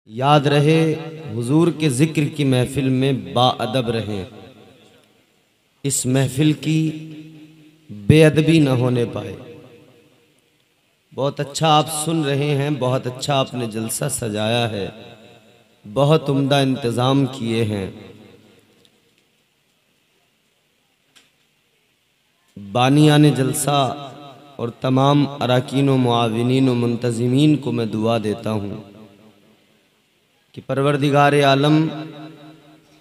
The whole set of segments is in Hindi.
याद रहे हुजूर के ज़िक्र की महफ़िल में बाअदब रहें, इस महफ़िल की बेअदबी न होने पाए। बहुत अच्छा आप सुन रहे हैं, बहुत अच्छा आपने जलसा सजाया है, बहुत उम्दा इंतज़ाम किए हैं। बानियाने जलसा और तमाम अराकीन व मुआविनीन व मुंतज़िमीन को मैं दुआ देता हूँ कि परवरदिगार आलम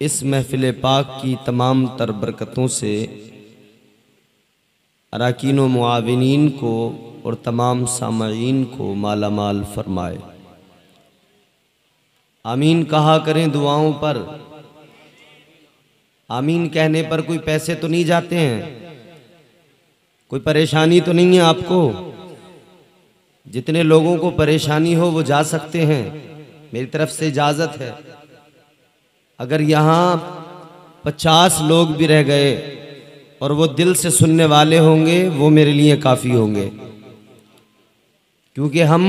इस महफ़िल पाक की तमाम तर बरकतों से अराकीन व मुआविनीन को और तमाम सामईन को माला माल फरमाए। आमीन कहा करें दुआओं पर। आमीन कहने पर कोई पैसे तो नहीं जाते हैं, कोई परेशानी तो नहीं है आपको। जितने लोगों को परेशानी हो वो जा सकते हैं, मेरी तरफ से इजाज़त है। अगर यहाँ 50 लोग भी रह गए और वो दिल से सुनने वाले होंगे, वो मेरे लिए काफ़ी होंगे, क्योंकि हम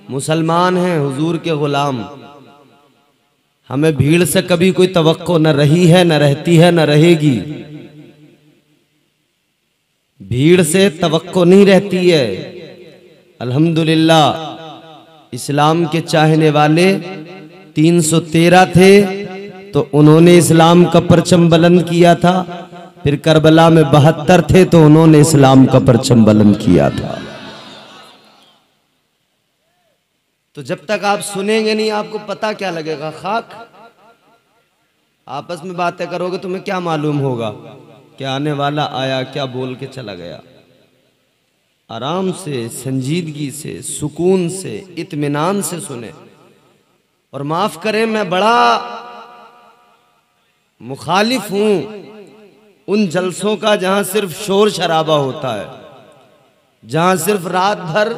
मुसलमान हैं, हुजूर के ग़ुलाम। हमें भीड़ से कभी कोई तवक्को न रही है, न रहती है, न रहेगी। भीड़ से तवक्को नहीं रहती है। अल्हम्दुलिल्लाह इस्लाम के चाहने वाले 313 थे, तो उन्होंने इस्लाम का परचम बुलंद किया था। फिर करबला में 72 थे, तो उन्होंने इस्लाम का परचम बुलंद किया था। तो जब तक आप सुनेंगे नहीं, आपको पता क्या लगेगा? खाक। आपस में बातें करोगे तुम्हें क्या मालूम होगा क्या आने वाला आया, क्या बोल के चला गया। आराम से, संजीदगी से, सुकून से, इत्मीनान से सुने। और माफ करें, मैं बड़ा मुखालिफ हूं उन जलसों का जहां सिर्फ शोर शराबा होता है, जहां सिर्फ रात भर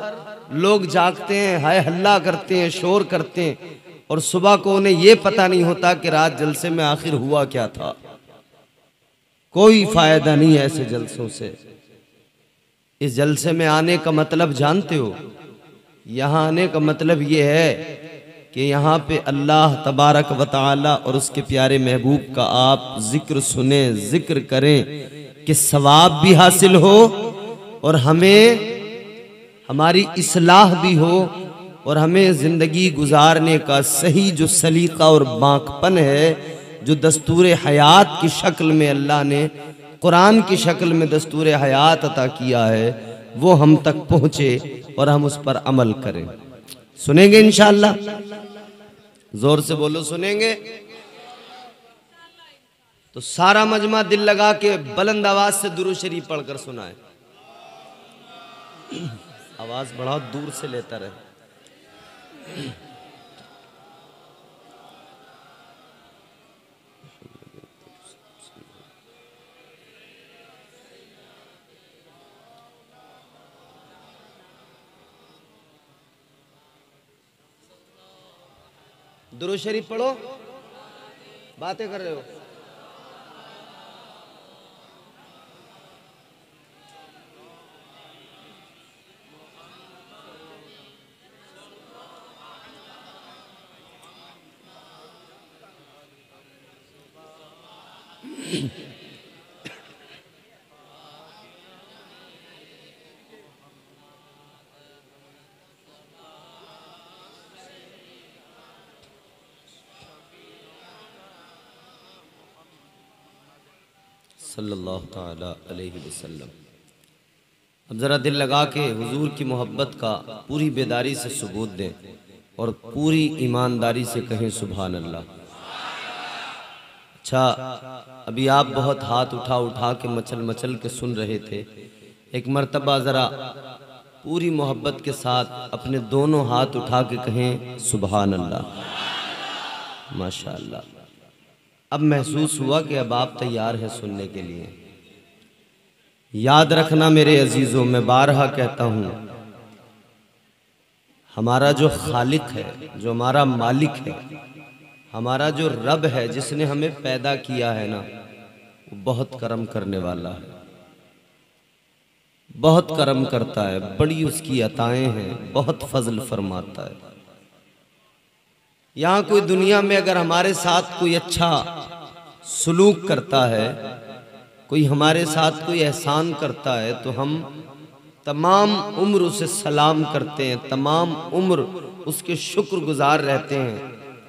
लोग जागते हैं, हाय हल्ला करते हैं, शोर करते हैं, और सुबह को उन्हें यह पता नहीं होता कि रात जलसे में आखिर हुआ क्या था। कोई फायदा नहीं है ऐसे जलसों से। इस जलसे में आने का मतलब जानते हो? यहाँ आने का मतलब ये है कि यहाँ पे अल्लाह तबारक व तआला और उसके प्यारे महबूब का आप जिक्र सुने, जिक्र करें कि सवाब भी हासिल हो और हमें हमारी इस्लाह भी हो, और हमें ज़िंदगी गुजारने का सही जो सलीका और बांकपन है, जो दस्तूर हयात की शक्ल में अल्लाह ने कुरान की शक्ल में दस्तूर हयात अता किया है, वो हम तक पहुँचे और हम उस पर अमल करें। सुनेंगे इंशाअल्लाह? जोर से बोलो, सुनेंगे? तो सारा मजमा दिल लगा के बुलंद आवाज से दुरूद शरीफ पढ़कर सुनाए। आवाज बढ़ाओ, दूर से लेता रहे। दुरूद शरीफ पढ़ो, बातें कर रहे हो। सल्लल्लाहु ताला अलैहि वसल्लम। अब ज़रा दिल लगा के हुजूर की मोहब्बत का पूरी बेदारी से सबूत दें और पूरी ईमानदारी से कहें सुभान अल्लाह। अच्छा, अभी आप बहुत हाथ उठा उठा के मचल मचल के सुन रहे थे। एक मर्तबा ज़रा पूरी मोहब्बत के साथ अपने दोनों हाथ उठा के कहें सुभान अल्लाह। माशाअल्लाह। अब महसूस हुआ कि अब आप तैयार हैं सुनने के लिए। याद रखना मेरे अजीज़ों, मैं बारहा कहता हूँ, हमारा जो खालिक है, जो हमारा मालिक है, हमारा जो रब है, जिसने हमें पैदा किया है ना, वो बहुत करम करने वाला है, बहुत करम करता है, बड़ी उसकी अताएं हैं, बहुत फजल फरमाता है। यहाँ कोई दुनिया में अगर हमारे साथ कोई अच्छा सलूक करता है, कोई हमारे साथ कोई एहसान करता है, तो हम तमाम उम्र उसे सलाम करते हैं, तमाम उम्र उसके शुक्रगुजार रहते हैं।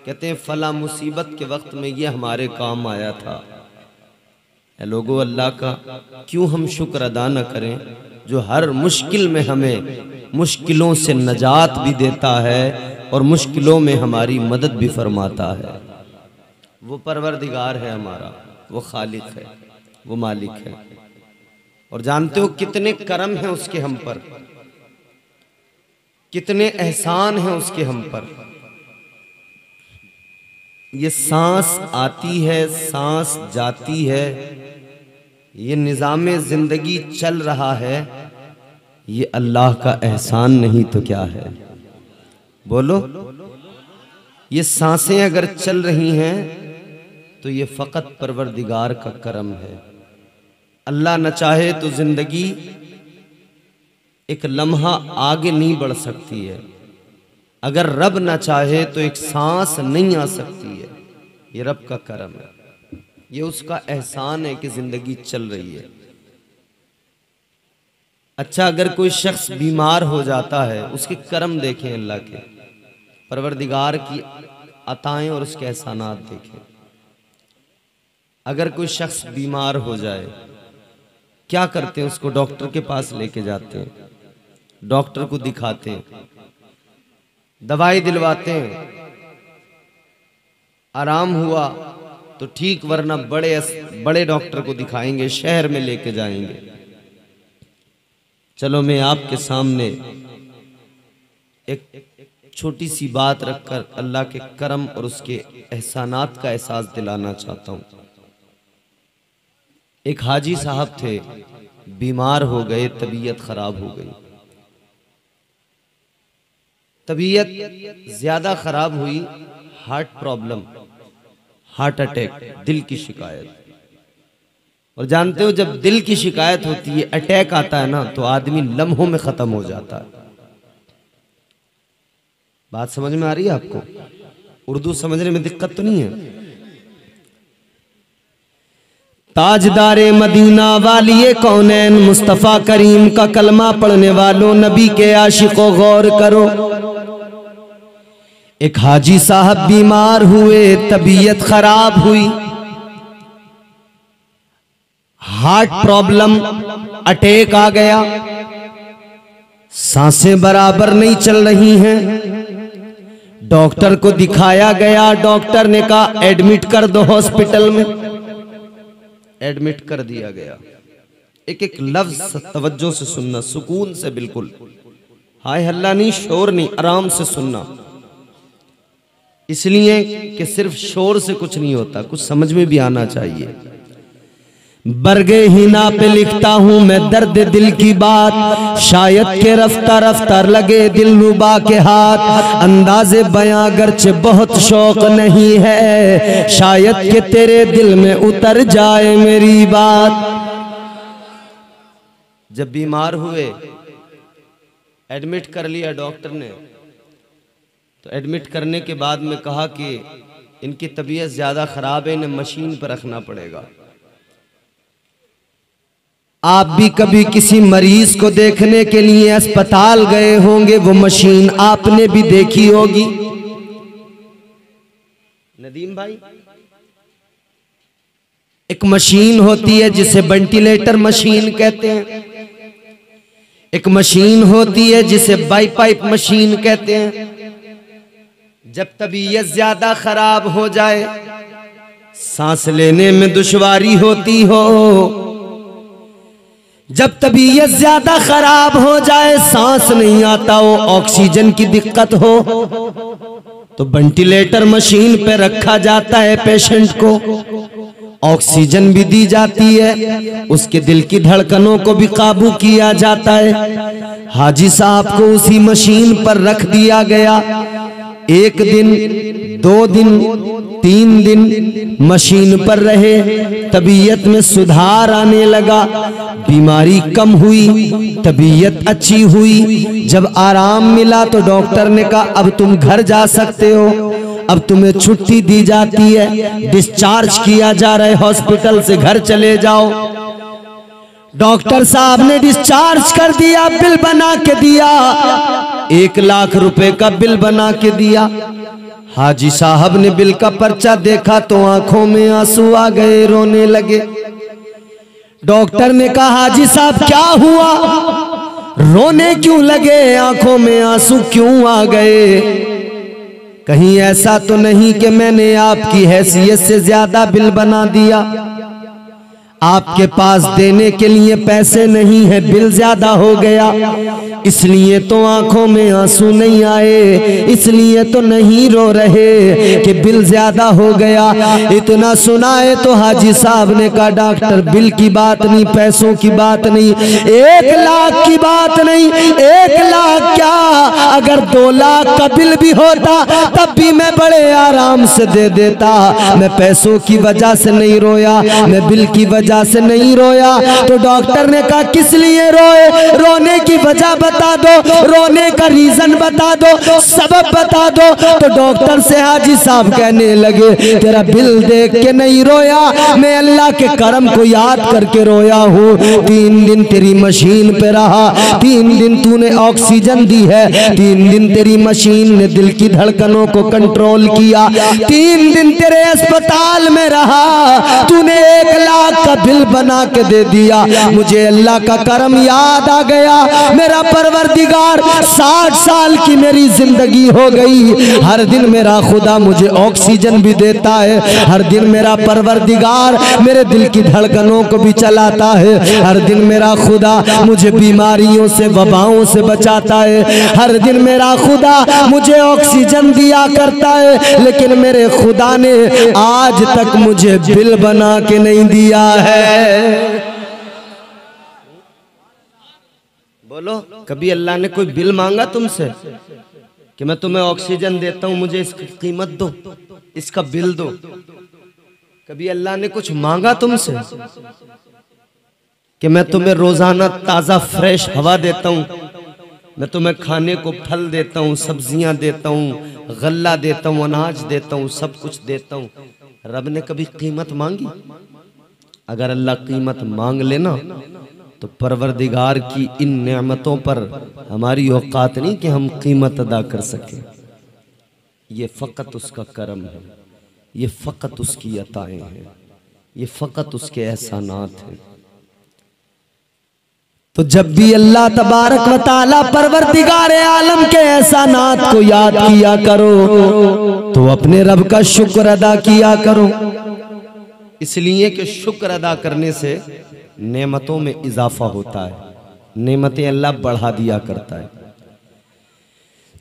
कहते हैं फला मुसीबत के वक्त में ये हमारे काम आया था। लोगों, अल्लाह का क्यों हम शुक्र अदा न करें, जो हर मुश्किल में हमें मुश्किलों से नजात भी देता है और मुश्किलों में हमारी मदद भी फरमाता है। वो परवरदिगार है हमारा, वो खालिक है, वो मालिक है। और जानते हो कितने करम हैं उसके हम पर, कितने एहसान हैं उसके हम पर। ये सांस आती है, सांस जाती है, ये निज़ामे जिंदगी चल रहा है, ये अल्लाह का एहसान नहीं तो क्या है? बोलो, ये सांसें अगर चल रही हैं तो ये फ़कत परवरदिगार का करम है। अल्लाह न चाहे तो जिंदगी एक लम्हा आगे नहीं बढ़ सकती है, अगर रब न चाहे तो एक सांस नहीं आ सकती है। ये रब का करम है, ये उसका एहसान है कि जिंदगी चल रही है। अच्छा, अगर कोई शख्स बीमार हो जाता है, उसके करम देखें, अल्लाह के परवरदिगार की अताएं और उसके एहसानात देखें। अगर कोई शख्स बीमार हो जाए, क्या करते हैं? उसको डॉक्टर के पास लेके जाते हैं, डॉक्टर को दिखाते हैं, दवाई दिलवाते हैं, आराम हुआ तो ठीक, वरना बड़े डॉक्टर को दिखाएंगे, शहर में लेके जाएंगे। चलो मैं आपके सामने एक छोटी सी बात रखकर अल्लाह के करम और उसके एहसानात का एहसास दिलाना चाहता हूँ। एक हाजी साहब थे, बीमार हो गए, तबीयत खराब हो गई। तबीयत ज्यादा खराब हुई, हार्ट प्रॉब्लम, हार्ट अटैक, दिल की शिकायत। और जानते हो जब दिल की शिकायत होती है, अटैक आता है ना, तो आदमी लम्हों में खत्म हो जाता है। बात समझ में आ रही है आपको? उर्दू समझने में दिक्कत तो नहीं है? ताजदारे मदीना वालिए कौनैन मुस्तफ़ा करीम का कलमा पढ़ने वालों, नबी के आशिकों, गौर करो। एक हाजी साहब बीमार हुए, तबीयत खराब हुई, हार्ट प्रॉब्लम, अटैक आ गया, सांसें बराबर नहीं चल रही हैं। डॉक्टर को दिखाया गया, डॉक्टर ने कहा एडमिट कर दो हॉस्पिटल में। एडमिट कर दिया गया। एक एक लफ्ज तवज्जो से सुनना, सुकून से, बिल्कुल हाय हल्ला नहीं, शोर नहीं, आराम से सुनना। इसलिए कि सिर्फ शोर से कुछ नहीं होता, कुछ समझ में भी आना चाहिए। बरगे हिना पे लिखता हूँ मैं दर्द दिल की बात, शायद के रफ्ता रफ्तार लगे दिलरुबा के हाथ। अंदाजे बयां गर्चे बहुत शौक नहीं है, शायद के तेरे दिल में उतर जाए मेरी बात। जब बीमार हुए, एडमिट कर लिया डॉक्टर ने, तो एडमिट करने के बाद में कहा कि इनकी तबीयत ज़्यादा ख़राब है, इन्हें मशीन पर रखना पड़ेगा। आप भी कभी किसी मरीज को देखने के लिए अस्पताल गए होंगे, वो मशीन आपने भी देखी होगी। नदीम भाई, एक मशीन होती है जिसे वेंटिलेटर मशीन कहते हैं, एक मशीन होती है जिसे बाईपाइप मशीन कहते हैं। जब तबीयत ज्यादा खराब हो जाए, सांस लेने में दुश्वारी होती हो, जब तबीयत ज्यादा खराब हो जाए, सांस नहीं आता हो, ऑक्सीजन की दिक्कत हो, तो वेंटिलेटर मशीन पे रखा जाता है पेशेंट को, ऑक्सीजन भी दी जाती है, उसके दिल की धड़कनों को भी काबू किया जाता है। हाजी साहब को उसी मशीन पर रख दिया गया। एक दिन, 2 दिन, 3 दिन मशीन पर रहे, तबीयत में सुधार आने लगा, बीमारी कम हुई, तबीयत अच्छी हुई। जब आराम मिला तो डॉक्टर ने कहा अब तुम घर जा सकते हो। अब तुम्हें छुट्टी दी जाती है, डिस्चार्ज किया जा रहा है हॉस्पिटल से, घर चले जाओ। डॉक्टर साहब ने डिस्चार्ज कर दिया, बिल बना के दिया, 1 लाख रुपए का बिल बना के दिया। हाजी साहब ने बिल का पर्चा देखा तो आंखों में आंसू आ गए, रोने लगे। डॉक्टर ने कहा हाजी साहब क्या हुआ, रोने क्यों लगे, आंखों में आंसू क्यों आ गए? कहीं ऐसा तो नहीं कि मैंने आपकी हैसियत से ज्यादा बिल बना दिया? आपके पास देने के लिए पैसे नहीं है, बिल ज्यादा हो गया, इसलिए तो आंखों में आंसू नहीं आए, इसलिए तो नहीं रो रहे कि बिल ज्यादा हो गया। इतना सुनाए तो हाजी साहब ने कहा डॉक्टर बिल की बात नहीं, पैसों की बात नहीं, 1 लाख की बात नहीं, 1 लाख क्या, अगर 2 लाख का बिल भी होता तब भी मैं बड़े आराम से दे देता। मैं पैसों की वजह से नहीं रोया, मैं बिल की वजह से नहीं रोया। तो डॉक्टर ने कहा किस लिए रोए, रोने की वजह बता दो, रोने का रीजन बता दो, सबब बता दो। तो डॉक्टर से हाजी साहब कहने लगे तेरा बिल देख के नहीं रोया, मैं अल्लाह के करम को याद करके रोया हूँ। 3 दिन तेरी मशीन पे रहा, 3 दिन तूने ऑक्सीजन दी है, 3 दिन तेरी मशीन ने दिल की धड़कनों को कंट्रोल किया, 3 दिन तेरे अस्पताल में रहा, तूने 1 लाख का बिल बना के दे दिया। मुझे अल्लाह का करम याद आ गया, मेरा परवरदिगार 60 साल की मेरी जिंदगी हो गई, हर दिन मेरा खुदा मुझे ऑक्सीजन भी देता है, हर दिन मेरा परवरदिगार मेरे दिल की धड़कनों को भी चलाता है, हर दिन मेरा खुदा मुझे बीमारियों से वबाओं से बचाता है, हर दिन मेरा खुदा मुझे ऑक्सीजन दिया करता है। लेकिन मेरे खुदा ने आज तक मुझे बिल बना के नहीं दिया है। बोलो कभी अल्लाह ने कोई बिल मांगा तुमसे कि मैं तुम्हें ऑक्सीजन देता हूं, मुझे इसकी कीमत दो, इसका बिल दो? कभी अल्लाह ने कुछ मांगा तुमसे कि मैं तुम्हें रोजाना ताजा फ्रेश हवा देता हूं, मैं तुम्हें खाने को फल देता हूं, सब्जियां देता हूं, गल्ला देता हूं, अनाज देता हूं, सब कुछ देता हूं? रब ने कभी कीमत मांगी? अगर अल्लाह कीमत मांग लेना तो परवरदिगार की इन नेमतों पर हमारी औकात नहीं कि हम कीमत अदा कर सकें। ये फ़कत उसका करम है, ये फ़कत उसकी अताएं हैं, ये फ़कत उसके एहसानात हैं। तो जब भी अल्लाह तबारक व तआला परवरदिगार आलम के एहसानात को याद किया करो तो अपने रब का शुक्र अदा किया करो, इसलिए कि शुक्र अदा करने से नेमतों में इजाफा होता है, नेमतें अल्लाह बढ़ा दिया करता है।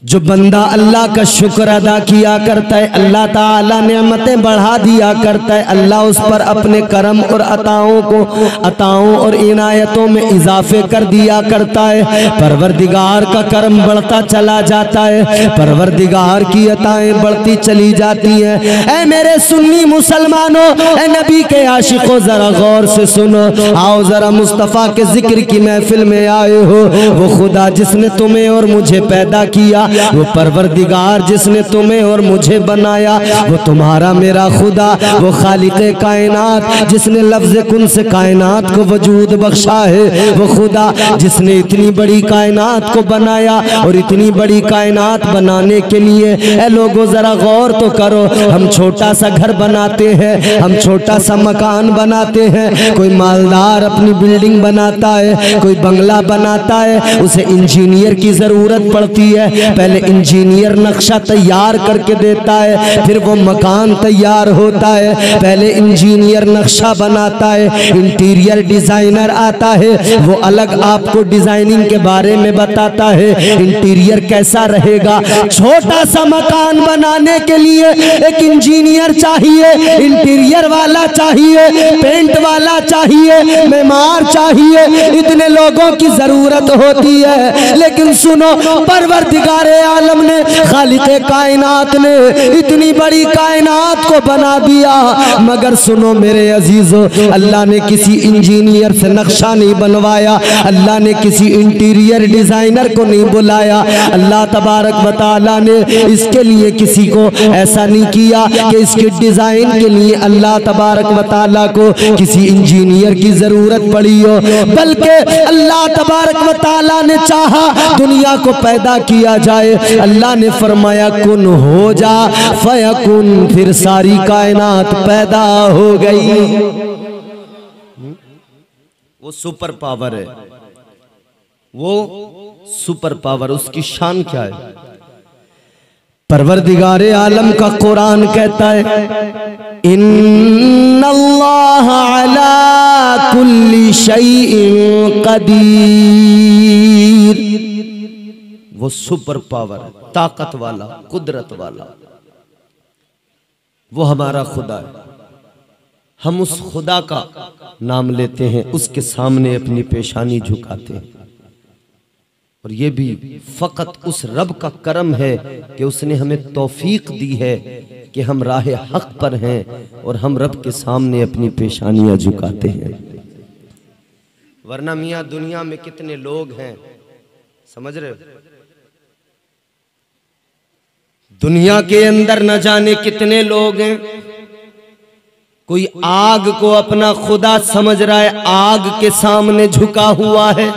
जो बंदा अल्लाह का शुक्र अदा किया करता है अल्लाह ताला नेमतें बढ़ा दिया करता है, अल्लाह उस पर अपने करम और अताओं और इनायतों में इजाफे कर दिया करता है। परवरदिगार का करम बढ़ता चला जाता है, परवरदिगार की अताएं बढ़ती चली जाती हैं। ऐ मेरे सुन्नी मुसलमानों, ऐ नबी के आशिकों, जरा गौर से सुनो, आओ जरा मुस्तफ़ा के जिक्र की महफिल में आए हो। वो खुदा जिसने तुम्हें और मुझे पैदा किया, वो परवरदिगार जिसने तुम्हें और मुझे बनाया, वो तुम्हारा मेरा खुदा, वो खालिक़े कायनात जिसने लफ्ज़ कुन से कायनात को वजूद बख्शा है, वो खुदा जिसने इतनी बड़ी कायनात को बनाया। और इतनी बड़ी कायनात बनाने के लिए ए लोगों जरा गौर तो करो, हम छोटा सा घर बनाते हैं, हम छोटा सा मकान बनाते हैं, कोई मालदार अपनी बिल्डिंग बनाता है, कोई बंगला बनाता है, उसे इंजीनियर की जरूरत पड़ती है। पहले इंजीनियर नक्शा तैयार करके देता है, फिर वो मकान तैयार होता है। पहले इंजीनियर नक्शा बनाता है, इंटीरियर डिजाइनर आता है, वो अलग आपको डिजाइनिंग के बारे में बताता है, इंटीरियर कैसा रहेगा। छोटा सा मकान बनाने के लिए एक इंजीनियर चाहिए, इंटीरियर वाला चाहिए, पेंट वाला चाहिए, मेमार चाहिए, इतने लोगों की जरूरत होती है। लेकिन सुनो, परवरदिगार परवरदिगारे आलम ने, खालिक़े कायनात ने इतनी बड़ी कायनात को बना दिया, मगर सुनो मेरे अजीजों, अल्लाह ने किसी इंजीनियर से नक्शा नहीं बनवाया, अल्लाह ने किसी इंटीरियर डिजाइनर को नहीं बुलाया, अल्लाह तबारक व तआला ने इसके लिए किसी को ऐसा नहीं किया कि इसके डिजाइन के लिए अल्लाह तबारक व तआला को किसी इंजीनियर की जरूरत पड़ी हो, बल्कि अल्लाह तबारक व तआला ने चाहा दुनिया को पैदा किया जाए, अल्लाह ने फरमाया कुन हो जा फयकुन, फिर सारी कायनात पैदा हो गई। वो सुपर पावर है, वो सुपर पावर, उसकी शान क्या है? परवरदिगारे आलम का कुरान कहता है इन्नल्लाह अला कुल्ली शैइन कदीर। वो सुपर पावर, ताकत वाला, कुदरत वाला, वो हमारा खुदा है। हम उस खुदा का नाम लेते हैं, उसके सामने अपनी पेशानी झुकाते हैं, और ये भी फकत उस रब का करम है कि उसने हमें तौफीक दी है कि हम राह हक पर हैं और हम रब के सामने अपनी पेशानियां झुकाते हैं। वरना मियाँ दुनिया में कितने लोग हैं, समझ रहे हो? दुनिया के अंदर न जाने कितने लोग हैं। कोई आग को अपना खुदा समझ रहा है, आग के सामने झुका हुआ है।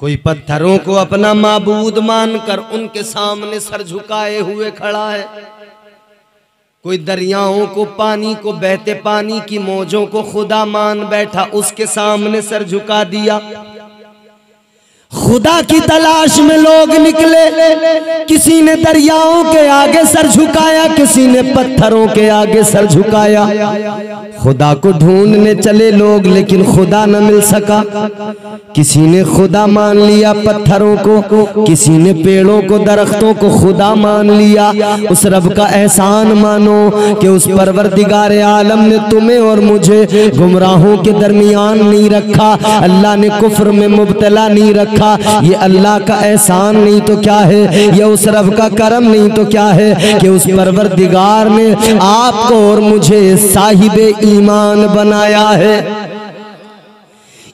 कोई पत्थरों को अपना माबूद मानकर उनके सामने सर झुकाए हुए खड़ा है। कोई दरियाओं को, पानी को, बहते पानी की मौजों को खुदा मान बैठा, उसके सामने सर झुका दिया। खुदा की तलाश में लोग निकले, किसी ने दरियाओं के आगे सर झुकाया, किसी ने पत्थरों के आगे सर झुकाया। खुदा को ढूंढने चले लोग, लेकिन खुदा न मिल सका। किसी ने खुदा मान लिया पत्थरों को, किसी ने पेड़ों को, दरख्तों को खुदा मान लिया। उस रब का एहसान मानो कि उस परवरदिगार आलम ने तुम्हें और मुझे गुमराहों के दरमियान नहीं रखा, अल्लाह ने कुफ्र में मुब्तला नहीं रखा। ये अल्लाह का एहसान नहीं तो क्या है, ये उस रब का करम नहीं तो क्या है कि उस परवरदिगार ने आपको और मुझे साहिबे ईमान बनाया है।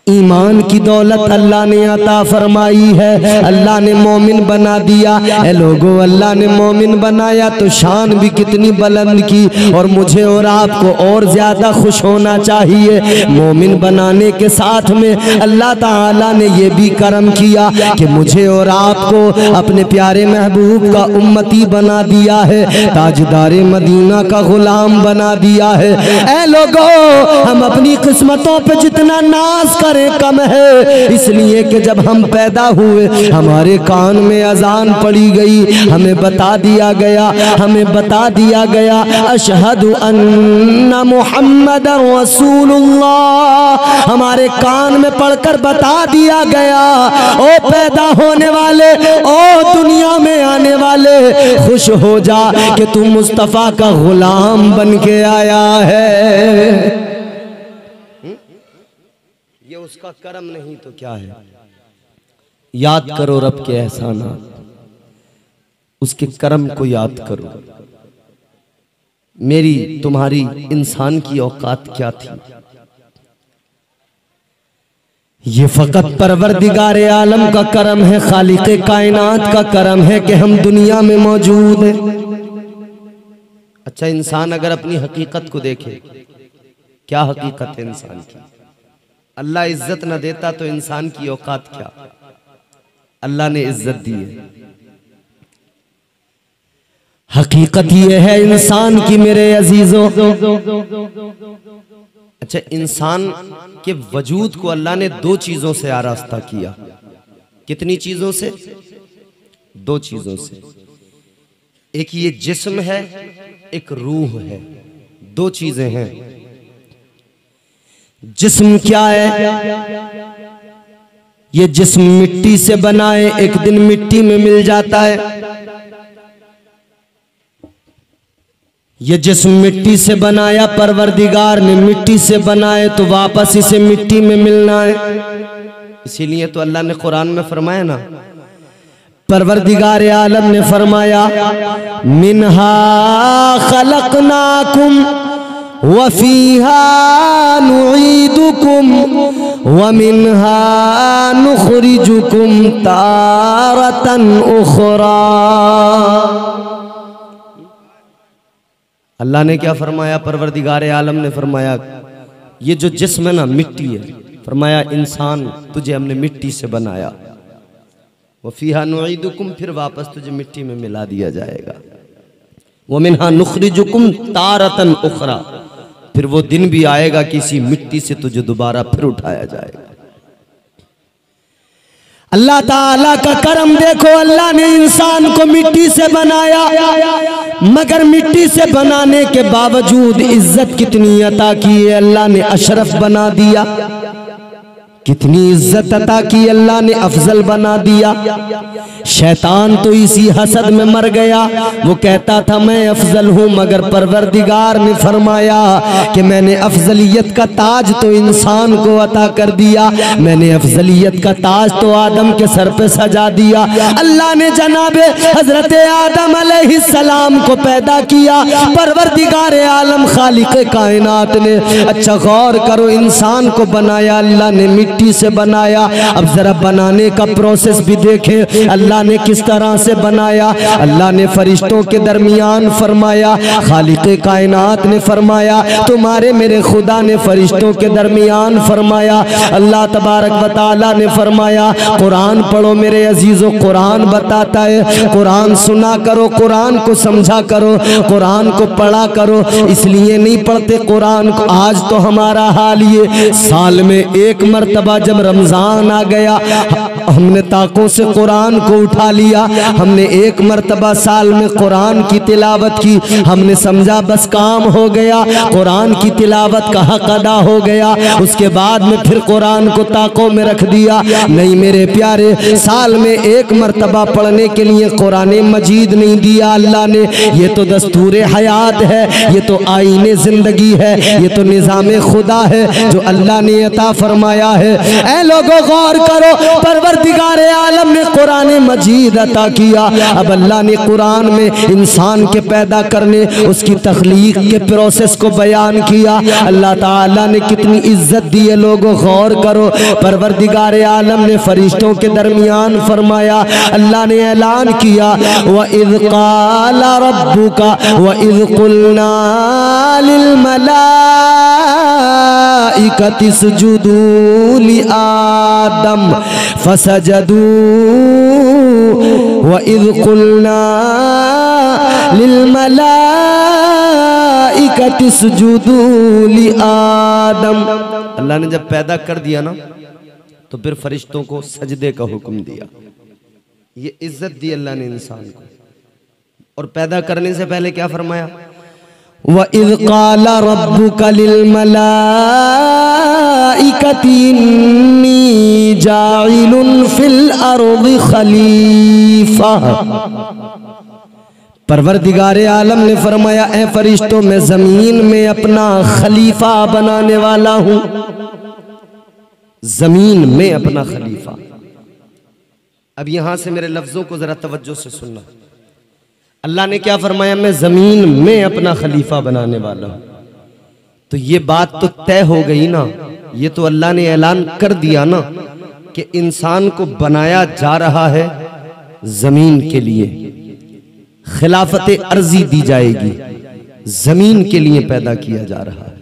ईमान की दौलत अल्लाह ने अता फरमाई है, अल्लाह ने मोमिन बना दिया। ए लोगो, अल्लाह ने मोमिन बनाया तो शान भी कितनी बुलंद की, और मुझे और आपको और ज्यादा खुश होना चाहिए। मोमिन बनाने के साथ में अल्लाह ताला ने ये भी करम किया कि मुझे और आपको अपने प्यारे महबूब का उम्मती बना दिया है, ताजदारे मदीना का गुलाम बना दिया है। ए लोगो, हम अपनी किस्मतों पे जितना नाज करें कम है, इसलिए कि जब हम पैदा हुए हमारे कान में अजान पड़ी गई, हमें बता दिया गया अशहदु अन्ना मुहम्मदन रसूलुल्लाह। हमारे कान में पढ़कर बता दिया गया, ओ पैदा होने वाले, ओ दुनिया में आने वाले, खुश हो जा कि तू मुस्तफा का गुलाम बन के आया है। ये उसका करम नहीं तो क्या है। याद करो रब के एहसानात, उसके करम को याद करो। मेरी तुम्हारी इंसान की औकात क्या थी? ये फकत परवरदिगार आलम का करम है, खालिक़े कायनात का करम है कि हम दुनिया में मौजूद हैं। अच्छा, इंसान अगर अपनी हकीकत को देखे, क्या हकीकत है इंसान की? अल्लाह इज्जत न देता तो इंसान की औकात क्या? अल्लाह ने इज्जत दी है। हकीकत ये है इंसान की मेरे अजीजों। अच्छा, इंसान के वजूद को अल्लाह ने दो चीजों से आरास्ता किया। कितनी चीजों से? दो चीजों से। एक ये जिस्म है, एक रूह है। दो चीजें हैं। जिस्म क्या है? ये जिस्म मिट्टी से बना है, एक दिन मिट्टी में मिल जाता है। ये जिस्म मिट्टी से बनाया परवरदिगार ने, मिट्टी से बनाए तो वापस इसे मिट्टी में मिलना है। इसीलिए तो अल्लाह ने कुरान में फरमाया ना, परवरदिगार आलम ने फरमाया मिन्हा खलकनाकुम व फीहा नुईदुकुम व मिन्हा नुखरिजुकुम तारतन उखरा। अल्लाह ने क्या फरमाया? परवरदिगार आलम ने फरमाया ये जो जिस्म है ना मिट्टी है, फरमाया इंसान तुझे हमने मिट्टी से बनाया, व फीहा नुईदुकुम, फिर वापस तुझे मिट्टी में मिला दिया जाएगा, व मिन्हा नुखरिजुकुम तारतन उखरा, फिर वो दिन भी आएगा कि इसी मिट्टी से तुझे दोबारा फिर उठाया जाएगा। अल्लाह ताला का करम देखो, अल्लाह ने इंसान को मिट्टी से बनाया, मगर मिट्टी से बनाने के बावजूद इज्जत कितनी अता की है, अल्लाह ने अशरफ बना दिया। कितनी इज्जत अता की अल्लाह ने, अफजल बना दिया। शैतान तो इसी हसद में मर गया, वो कहता था मैं अफजल हूँ, मगर परवरदिगार ने फरमाया कि मैंने अफजलियत का ताज तो इंसान को अता कर दिया, मैंने अफजलियत का ताज तो आदम के सर पे सजा दिया। अल्लाह ने जनाबे हजरत आदम अलैहिस्सलाम को पैदा किया, परवरदिगार आलम खालिक कायनात ने, अच्छा गौर करो, इंसान को बनाया अल्लाह ने मिट्टी से बनाया। अब जरा बनाने का प्रोसेस भी देखें, अल्लाह ने किस तरह से बनाया। अल्लाह ने फरिश्तों के दरमियान फरमाया, खालिक कायनात ने फरमाया, तुम्हारे मेरे खुदा ने फरिश्तों के दरमियान फरमाया। अल्लाह तबारक व तआला ने फरमाया कुरान पढ़ो मेरे अजीजों, कुरान बताता है, कुरान सुना करो, कुरान को समझा करो, कुरान को पढ़ा करो। इसलिए नहीं पढ़ते कुरान को। आज तो हमारा हाल ये, साल में एक मरतबा जब रमजान आ गया हमने ताकों से कुरान को उठा लिया, हमने एक मरतबा साल में कुरान की तिलावत की, हमने समझा बस काम हो गया, कुरान की तिलावत का हक अदा हो गया, उसके बाद में फिर कुरान को ताकों में रख दिया। नहीं मेरे प्यारे, साल में एक मरतबा पढ़ने के लिए कुरान मजीद नहीं दिया अल्लाह ने। ये तो दस्तूर हयात है, ये तो आईने जिंदगी है, ये तो निज़ाम खुदा है जो अल्लाह ने अता फरमाया है। ऐ लोगों गौर करो, परवरदिगार आलम ने कुरान मजीद अता किया। अब अल्लाह ने कुरान में इंसान के पैदा करने, उसकी तख्लीक के प्रोसेस को बयान किया। अल्लाह ताला ने कितनी इज्जत दी है, लोगों गौर करो। परवरदिगार आलम ने फरिश्तों के दरमियान फरमाया, अल्लाह ने ऐलान किया व इज़ क़ाला रब्बुका व इज़ क़ुलना लिल मलाइकति इसजुदू लि आदम फसजदू व इज़ क़ुलना लिल मलाइकति इसजुदू लि आदम। अल्लाह ने जब पैदा कर दिया ना, तो फिर फरिश्तों को सजदे का हुक्म दिया। ये इज्जत दी अल्लाह ने इंसान को। और पैदा करने से पहले क्या फरमाया? व इज़ क़ाला रब्बुका लिल मलाइकति इन्नी जाइलुन फिल अर्दि खलीफा। परवरदिगार आलम ने फरमाया, ऐ फरिश्तों मैं जमीन में अपना खलीफा बनाने वाला हूं, जमीन में अपना खलीफा। अब यहां से मेरे लफ्जों को जरा तवज्जो से सुनना। अल्लाह ने क्या फरमाया? मैं जमीन में अपना खलीफा बनाने वाला हूं। तो ये बात तो तय हो गई ना, ये तो अल्लाह ने ऐलान कर दिया ना कि इंसान को बनाया जा रहा है जमीन के लिए, खिलाफत अर्जी दी जाएगी, जमीन के लिए पैदा किया जा रहा है।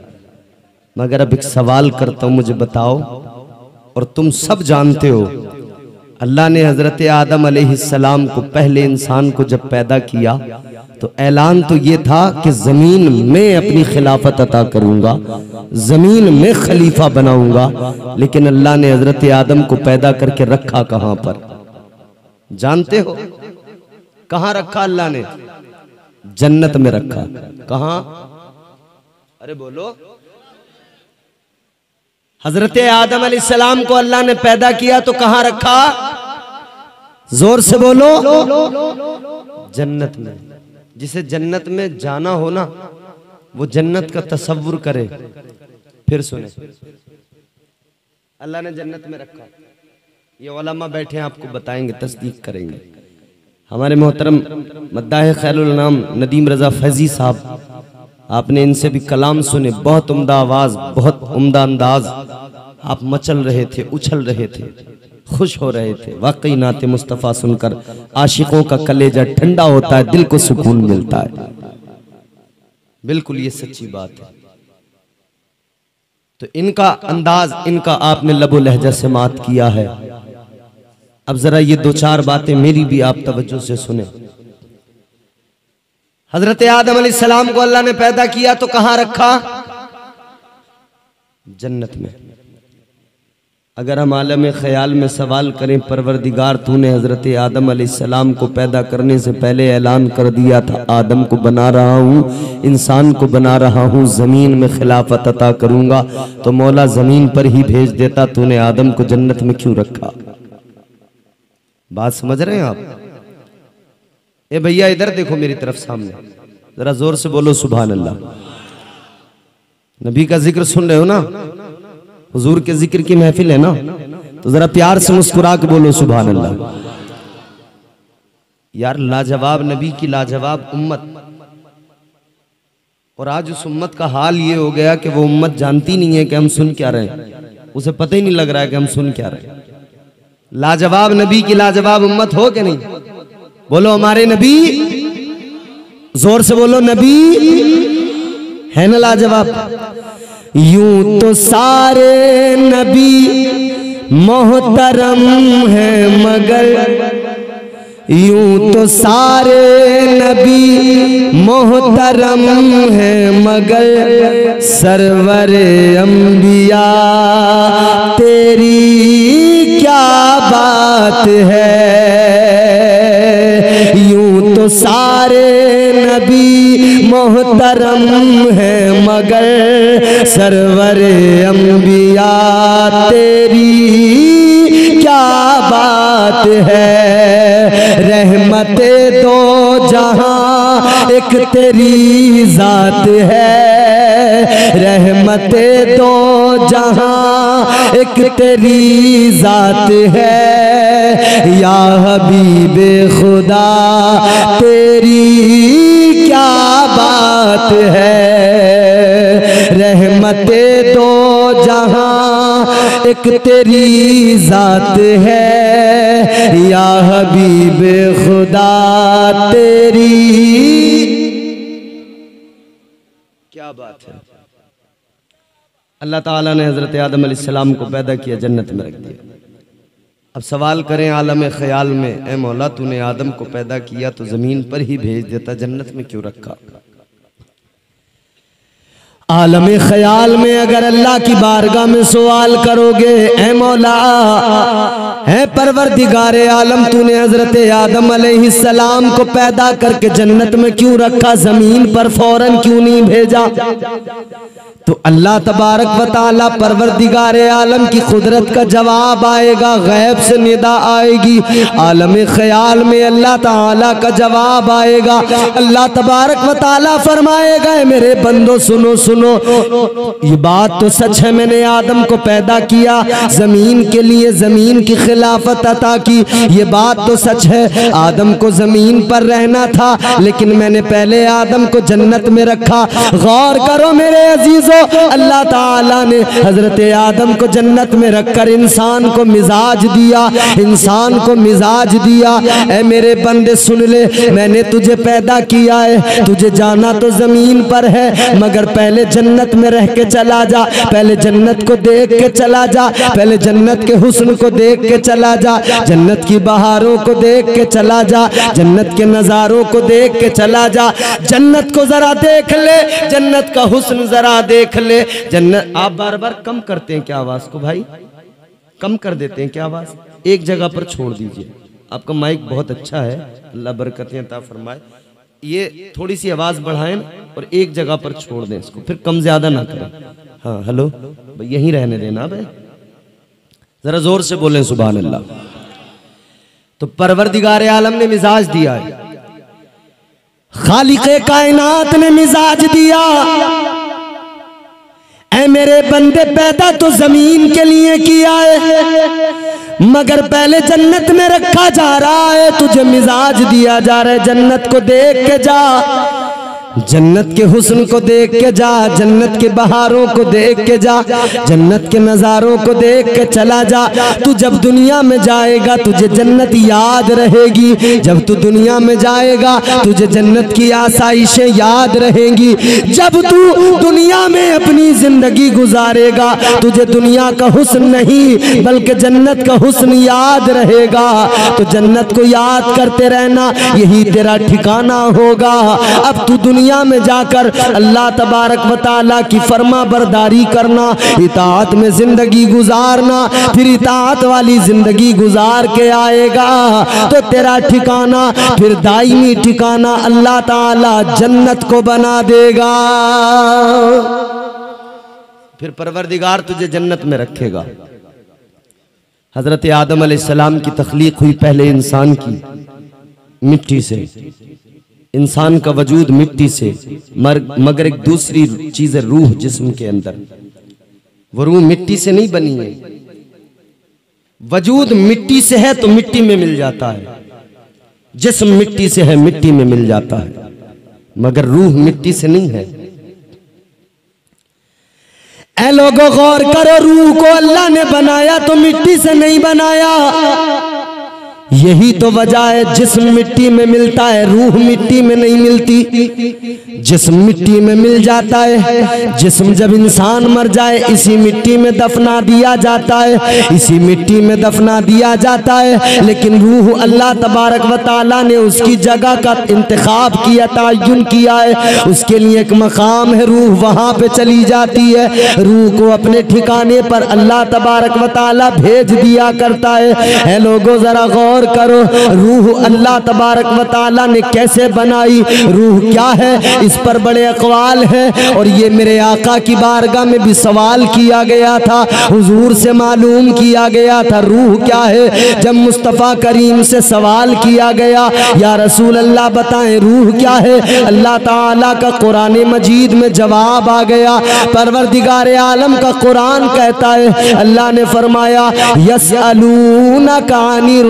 मगर अब एक सवाल करता हूं, मुझे बताओ, और तुम सब जानते हो, अल्लाह ने हजरत आदम अलैहिस्सलाम को, पहले इंसान को जब पैदा किया तो ऐलान तो ये था कि जमीन में अपनी खिलाफत अता करूंगा, जमीन में खलीफा बनाऊंगा। लेकिन अल्लाह ने हजरत आदम को पैदा करके रखा कहां पर? जानते हो कहां रखा अल्लाह ने? जन्नत में रखा। कहां? अरे बोलो। हजरत आदम अलैहिस्सलाम को अल्लाह ने पैदा किया तो कहां रखा? जोर से बोलो। जन्नत में। जिसे जन्नत में जाना हो ना, वो जन्नत का तसव्वुर करे। फिर सुने, अल्लाह ने जन्नत में रखा। ये उलमा बैठे हैं, आपको बताएंगे, तस्दीक करेंगे। हमारे मोहतरम मद्दाह खैरुल नाम नदीम रज़ा फैज़ी साहब, आपने इनसे भी कलाम सुने, बहुत उम्दा आवाज़, बहुत उम्दा अंदाज। आप मचल रहे थे, उछल रहे थे, खुश हो रहे थे। वाकई नाते मुस्तफ़ा सुनकर आशिकों का कलेजा ठंडा होता है, दिल को सुकून मिलता है। बिल्कुल ये सच्ची बात है। तो इनका अंदाज, इनका आपने लबो लहजा से मात किया है। अब जरा ये दो चार बातें मेरी भी आप तवज्जो से सुने। हजरत आदम अलैहिस्सलाम को अल्लाह ने पैदा किया तो कहां रखा? जन्नत में। अगर हम आलम ख्याल में सवाल करें, परवरदिगार तूने हजरत आदम अलैहिस्सलाम को पैदा करने से पहले ऐलान कर दिया था आदम को बना रहा हूँ, इंसान को बना रहा हूँ, ज़मीन में खिलाफत अता करूँगा, तो मौला ज़मीन पर ही भेज देता। तूने आदम को जन्नत में क्यों रखा? बात समझ रहे हैं आप? ए भैया इधर देखो मेरी तरफ सामने, जरा जोर से बोलो सुभान अल्लाह। नबी का जिक्र सुन रहे हो ना? हुजूर के जिक्र की महफिल है ना, तो जरा प्यार से मुस्कुरा के बोलो सुभान अल्लाह। यार लाजवाब नबी की लाजवाब उम्मत, और आज उस उम्मत का हाल ये हो गया कि वो उम्मत जानती नहीं है कि हम सुन क्या रहे हैं, उसे पता ही नहीं लग रहा है कि हम सुन क्या रहे हैं। लाजवाब नबी की लाजवाब उम्मत हो कि नहीं? बोलो हमारे नबी, जोर से बोलो नबी है ना लाजवाब। यूं तो सारे नबी मोहतरम है, मगर यूं तो सारे नबी मोहतरम है, मगर सरवरे अंबिया तेरी क्या बात है। यूं तो सारे नबी मोहतरम है, मगर सरवरे अंबिया तेरी क्या बात है। रहमते दो जहां एक तेरी जात है, रहमते दो जहां एक तेरी जात है। या हबीबे खुदा तेरी क्या बात है। रहमते दो जहां एक तेरी जात है, या हबीब खुदा तेरी क्या बात है। अल्लाह ताला ने हजरत आदम अलैहिस्सलाम को पैदा किया, जन्नत में रख दिया। अब सवाल करें आलम ख्याल में, ए मौला तूने आदम को पैदा किया तो जमीन पर ही भेज देता, जन्नत में क्यों रखा? आलम ख्याल में अगर अल्लाह की बारगाह में सवाल करोगे, ए मौला है परवरदिगारे आलम, तूने हजरत आदम अलैहिस्सलाम को पैदा करके जन्नत में क्यों रखा, जमीन पर फौरन क्यों नहीं भेजा? तो अल्लाह तबारक व तआला परवरदिगारे आलम की कुदरत का जवाब आएगा, गैब से निदा आएगी, आलम ख्याल में अल्लाह ताला का जवाब आएगा। अल्लाह तबारक व तआला फरमाएगा, मेरे बंदो सुनो सुनो, ये बात तो सच है, मैंने आदम को पैदा किया, जमीन के लिए जमीन की खिलाफत अता की, ये बात तो सच है, आदम को जमीन पर रहना था, लेकिन मैंने पहले आदम को जन्नत में रखा। गौर करो मेरे अजीजों, अल्लाह ताला ने हजरत आदम को जन्नत में रखकर इंसान को मिजाज दिया, इंसान को मिजाज दिया। ऐ मेरे बंदे सुन ले, मैंने तुझे पैदा किया है, तुझे जाना तो जमीन पर है, मगर पहले जन्नत में रह के चला जा, पहले जन्नत को देख के चला जा, पहले जन्नत के हुस्न को देख के चला जा, जन्नत की बहारों को देख के चला जा, जन्नत के नजारों को देख के चला जा, जन्नत को जरा देख ले, जन्नत का हुस्न जरा देख ले। जन्नत आप बार बार कम करते हैं क्या आवाज को भाई? कम कर देते हैं क्या आवाज? एक जगह पर छोड़ दीजिए, आपका माइक बहुत अच्छा है, अल्लाह बरकतें अता फरमाए। ये थोड़ी सी आवाज बढ़ाएं और एक जगह पर छोड़ दें इसको, फिर कम ज्यादा ना करें। हाँ हेलो भाई, यहीं रहने देना भाई, जरा जोर से बोलें सुभान अल्लाह। तो परवरदिगार आलम ने मिजाज दिया है, खालिक़े कायनात ने मिजाज दिया। ऐ मेरे बंदे पैदा तो जमीन के लिए किया है, मगर पहले जन्नत में रखा जा रहा है, तुझे मिजाज दिया जा रहा है, जन्नत को देख के जा, जन्नत के हुस्न को देख के जा, जन्नत के बहारों को देख के जा, जन्नत के नज़ारों को देख के चला जा। तू जब दुनिया में जाएगा तुझे जन्नत याद रहेगी, जब तू दुनिया में जाएगा तुझे जन्नत की आसाइशें याद रहेंगी। जब तू दुनिया में अपनी जिंदगी गुजारेगा तुझे दुनिया का हुस्न नहीं बल्कि जन्नत का हुस्न याद रहेगा। तो जन्नत को याद करते रहना, यही तेरा ठिकाना होगा। अब तू दुनिया में जाकर अल्लाह तबारक व तआला की फर्मा बरदारी करना, इताअत में जिंदगी गुजारना, फिर इताअत वाली जिंदगी गुजार के आएगा तो तेरा ठिकाना फिर दायमी ठिकाना अल्लाह ताला जन्नत को बना देगा। फिर परवरदिगार तुझे जन्नत में रखेगा। हजरत आदम अलैहिस्सलाम की तख्लीक हुई पहले इंसान की मिट्टी से, इंसान का वजूद मिट्टी से, मगर एक दूसरी चीज है रूह जिस्म के अंदर। वो रूह मिट्टी से नहीं बनी है, वजूद मिट्टी से है तो मिट्टी में मिल जाता है, जिस्म मिट्टी से है मिट्टी में मिल जाता है, मगर रूह मिट्टी से नहीं है। ऐ लोगों गौर करो, रूह को अल्लाह ने बनाया तो मिट्टी से नहीं बनाया। यही तो वजह है जिस्म मिट्टी में मिलता है, रूह मिट्टी में नहीं मिलती। जिस्म मिट्टी में मिल जाता है, जिस्म जब इंसान मर जाए इसी मिट्टी में दफना दिया जाता है, इसी मिट्टी में दफना दिया जाता है। लेकिन रूह अल्लाह तबारक व तआला ने उसकी जगह का इंतखाब किया, तयन किया है, उसके लिए एक मकाम है, रूह वहाँ पे चली जाती है। रूह को अपने ठिकाने पर अल्लाह तबारक व तआला भेज दिया करता है। ऐ लोगों जरा गौर करो, रूह अल्लाह तबारक व तआला ने कैसे बनाई, रूह क्या है, इस पर बड़े अक़वाल हैं। और ये मेरे आका की बारगाह में भी सवाल किया गया था, हुजूर से मालूम किया गया था रूह क्या है। जब मुस्तफ़ा करीम से सवाल किया गया, या रसूल अल्लाह बताएं रूह क्या है, अल्लाह ताला का कुरान मजीद में जवाब आ गया। परवरदिगार आलम का कुरान कहता है, अल्लाह ने फरमाया यसअलूनका अनिर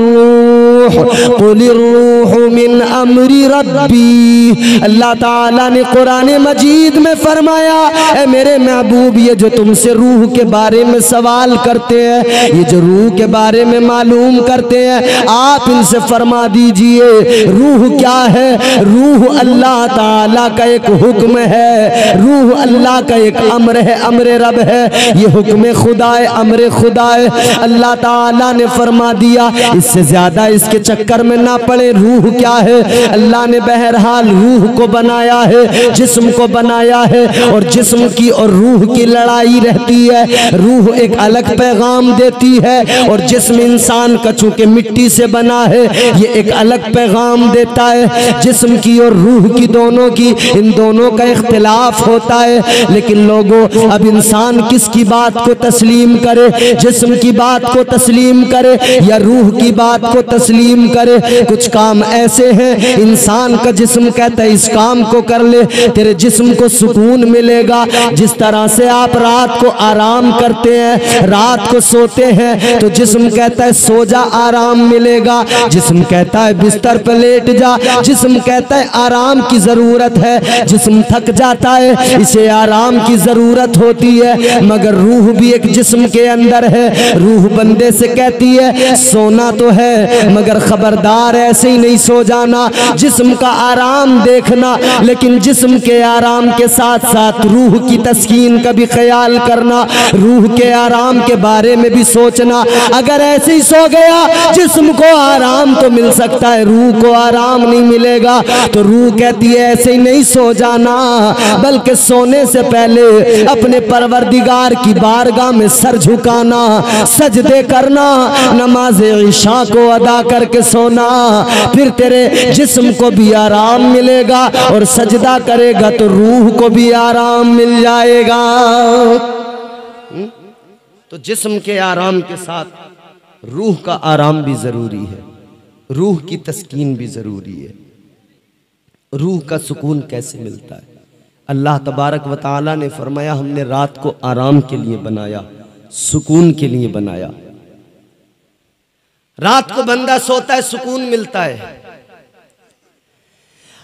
रूह मिन अमरी रब्बी। अल्लाह ताला ने कुरान मजीद में फरमाया, ए मेरे महबूब ये जो तुमसे रूह के बारे में सवाल करते हैं, ये जो रूह के बारे में मालूम करते हैं, आप इनसे फरमा दीजिए रूह क्या है। रूह अल्लाह ताला का एक हुक्म है, रूह अल्लाह का एक अम्र है, अम्र रब है, ये हुक्म खुदा है, अम्र खुदा है। अल्लाह ताला ने फरमा दिया, इससे ज्यादा इसके चक्कर में ना पड़े। रूह क्या है, अल्लाह ने बहरहाल रूह को बनाया है, जिस्म को बनाया है, और जिस्म की और रूह की लड़ाई रहती है। रूह एक अलग पैगाम देती है और जिस्म इंसान का चूंकि मिट्टी से बना है ये एक अलग पैगाम देता है। जिस्म की और रूह की दोनों की, इन दोनों का इख्तिलाफ होता है। लेकिन लोगों अब इंसान किसकी बात को तस्लीम करे, जिस्म की बात को तस्लीम करे या रूह की बात को तस्लीम करे। कुछ काम ऐसे हैं इंसान का जिस्म कहता है इस काम को कर ले, तेरे जिस्म को सुकून मिलेगा। जिस तरह से आप रात को आराम करते हैं, रात को सोते हैं, तो जिस्म कहता है सो जा आराम मिलेगा, जिस्म कहता है बिस्तर पर लेट जा, जिस्म कहता है आराम की जरूरत है। जिस्म थक जाता है, इसे आराम की जरूरत होती है। मगर रूह भी एक जिस्म के अंदर है। रूह बंदे से कहती है सोना तो है मगर खबरदार ऐसे ही नहीं सो जाना, जिस्म का आराम देखना, लेकिन जिस्म के आराम के साथ साथ रूह की तस्कीन का भी ख्याल करना, रूह के आराम के बारे में भी सोचना। अगर ऐसे ही सो गया, जिस्म को आराम तो मिल सकता है, रूह को आराम नहीं मिलेगा। तो रूह कहती है ऐसे ही नहीं सो जाना, बल्कि सोने से पहले अपने परवरदिगार की बारगाह में सर झुकाना, सजदे करना, नमाज इशा को अदा करके सोना, फिर तेरे जिस्म को भी आराम मिलेगा और सजदा करेगा तो रूह को भी आराम मिल जाएगा। तो जिस्म के आराम के साथ रूह का आराम भी जरूरी है, रूह की तस्कीन भी जरूरी है। रूह का सुकून कैसे मिलता है? अल्लाह तबारक व तआला ने फरमाया हमने रात को आराम के लिए बनाया, सुकून के लिए बनाया। रात को बंदा सोता है, सुकून मिलता है।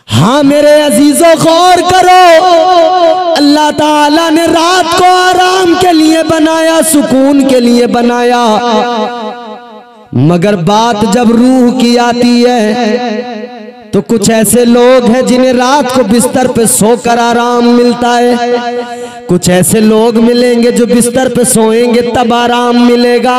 हाँ मेरे अजीजों, गौर करो, अल्लाह ताला ने रात को आराम के लिए बनाया, सुकून के लिए बनाया, मगर बात जब रूह की आती है तो कुछ ऐसे लोग हैं जिन्हें रात को बिस्तर पे सोकर आराम मिलता है। कुछ ऐसे लोग मिलेंगे जो बिस्तर पे सोएंगे तब आराम मिलेगा,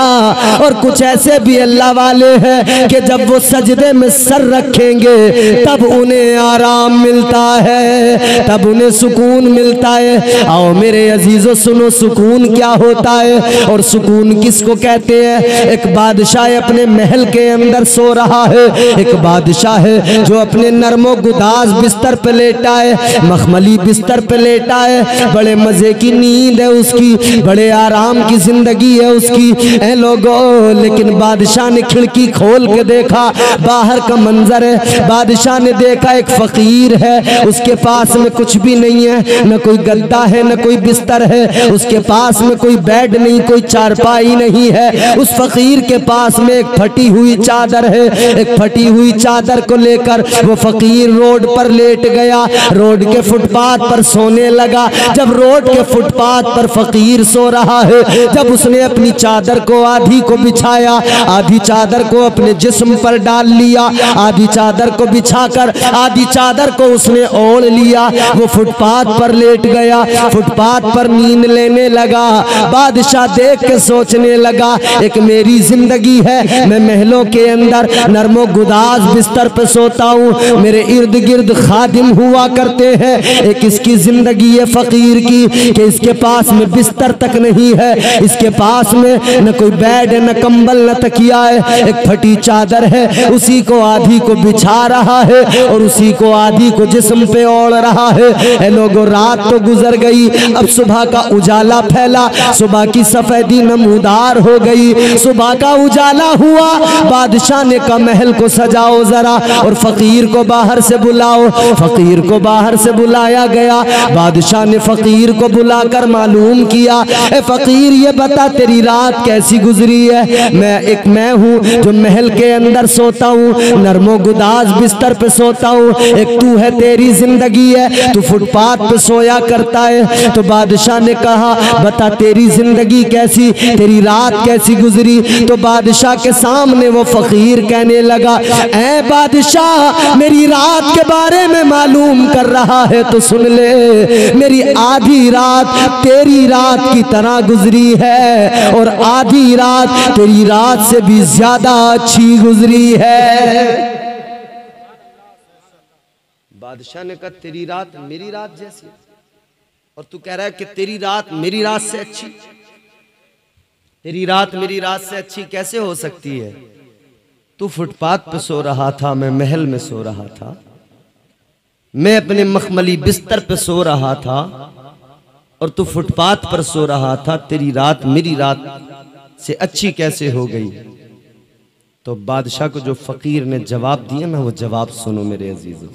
और कुछ ऐसे भी अल्लाह वाले हैं कि जब वो सजदे में सर रखेंगे तब उन्हें आराम मिलता है, तब उन्हें सुकून मिलता है। आओ मेरे अजीजों सुनो, सुकून क्या होता है और सुकून किसको कहते हैं। एक बादशाह अपने महल के अंदर सो रहा है। एक बादशाह है जो अपने नरमो गुदाज बिस्तर पे लेटा है, मखमली बिस्तर पे लेटा है, बड़े मजे की नींद है उसकी, बड़े आराम की जिंदगी है उसकी। ऐ लोगों, लेकिन बादशाह ने खिड़की खोल के देखा, बाहर का मंजर है। बादशाह ने देखा एक फकीर है, उसके पास में कुछ भी नहीं है, न कोई गद्दा है न कोई बिस्तर है, उसके पास में कोई बेड नहीं, कोई चारपाई नहीं है। उस फकीर के पास में एक फटी हुई चादर है। एक फटी हुई चादर को लेकर वो फकीर रोड पर लेट गया, रोड के फुटपाथ पर सोने लगा। जब रोड के फुटपाथ पर फकीर सो रहा है, जब उसने अपनी चादर को आधी को बिछाया, आधी चादर को अपने जिस्म पर डाल लिया, आधी चादर को बिछाकर आधी चादर को उसने ओढ़ लिया, वो फुटपाथ पर लेट गया, फुटपाथ पर नींद लेने लगा। बादशाह देख के सोचने लगा, एक मेरी जिंदगी है, मैं महलों के अंदर नरमो गुदाज बिस्तर पे सोता हूँ, मेरे इर्द गिर्द खादिम हुआ करते हैं। एक इसकी जिंदगी है फकीर की कि इसके पास में बिस्तर तक नहीं है, इसके पास में न कोई बेड है, न कंबल, न तकिया है, एक फटी चादर है, उसी को आधी को बिछा रहा है और उसी को आधी को जिस्म पे ओढ़ रहा है। लोगों, रात तो गुजर गई, अब सुबह का उजाला फैला, सुबह की सफेदी नमूदार हो गई, सुबह का उजाला हुआ। बादशाह ने कहा महल को सजाओ जरा और फकीर को बाहर से बुलाओ। फकीर को बाहर से बुलाया गया। बादशाह ने फकीर को बुलाकर मालूम किया, ए फकीर ये बता तेरी रात कैसी गुजरी है। मैं हूँ जो महल के अंदर सोता हूँ, नरमो गुदाज बिस्तर पे सोता हूँ, एक तू है, तेरी जिंदगी है, तू फुटपाथ पे सोया करता है। तो बादशाह ने कहा बता तेरी जिंदगी कैसी, तेरी रात कैसी गुजरी। तो बादशाह के सामने वो फकीर कहने लगा, ऐ बादशाह मेरी रात के बारे में मालूम कर रहा है तो सुन ले, मेरी आधी रात तेरी रात की तरह गुजरी है और आधी रात तेरी रात से भी ज्यादा अच्छी गुजरी है। बादशाह ने कहा तेरी रात मेरी रात जैसी, और तू कह रहा है कि तेरी रात मेरी रात से अच्छी। तेरी रात मेरी रात से अच्छी कैसे हो सकती है? तू फुटपाथ पे सो रहा था, मैं महल में सो रहा था, मैं अपने मखमली बिस्तर पे सो रहा था और तू फुटपाथ पर सो रहा था। तेरी रात मेरी रात से अच्छी कैसे हो गई? तो बादशाह को जो फकीर ने जवाब दिया ना, वो जवाब सुनो मेरे अजीजों।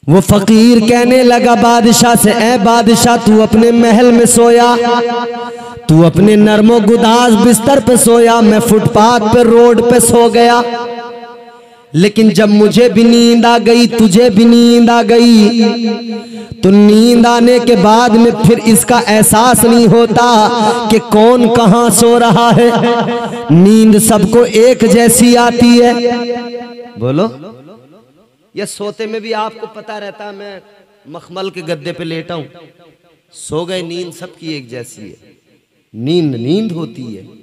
वो फकीर कहने लगा बादशाह से, ऐ बादशाह तू अपने महल में सोया, तू अपने नरमो गुदाज बिस्तर पे सोया, मैं फुटपाथ पे रोड पे सो गया, लेकिन जब मुझे भी नींद आ गई, तुझे भी नींद आ गई, तो नींद आने के बाद में फिर इसका एहसास नहीं होता कि कौन कहाँ सो रहा है। नींद सबको एक जैसी आती है। बोलो, या सोते में भी आपको पता रहता मैं मखमल के गद्दे पे लेटा हूं, सो गए, नींद सबकी एक जैसी है। नींद नींद होती है।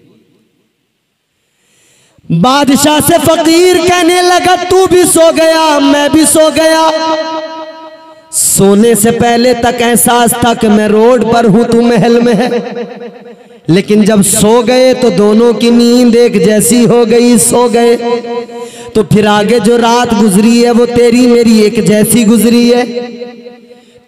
बादशाह से फकीर कहने लगा तू भी सो गया, मैं भी सो गया। सोने से पहले तक एहसास था कि मैं रोड पर हूं, तू महल में है, लेकिन जब सो गए तो दोनों की नींद एक जैसी हो गई, सो गए। तो फिर आगे जो रात गुजरी है वो तेरी मेरी एक जैसी गुजरी है।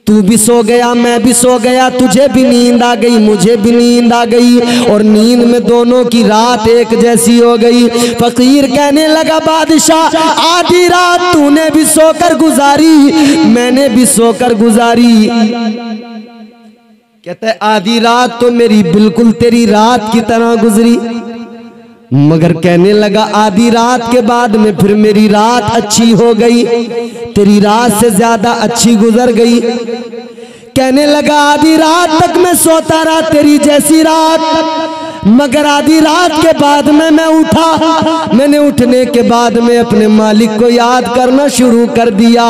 तू भी सो गया, मैं भी सो गया, तुझे भी नींद आ गई, मुझे भी नींद आ गई, और नींद में दोनों की रात एक जैसी हो गई। फकीर कहने लगा बादशाह आधी रात तूने भी सोकर गुजारी, मैंने भी सोकर गुजारी। कहता है आधी रात तो मेरी बिल्कुल तेरी रात की तरह गुजरी, मगर कहने लगा आधी रात के बाद में फिर मेरी रात अच्छी हो गई, तेरी रात से ज्यादा अच्छी गुजर गई। कहने लगा आधी रात तक मैं सोता रहा तेरी जैसी रात, मगर आधी रात के बाद में मैं उठा। मैंने उठने के बाद में अपने मालिक को याद करना शुरू कर दिया।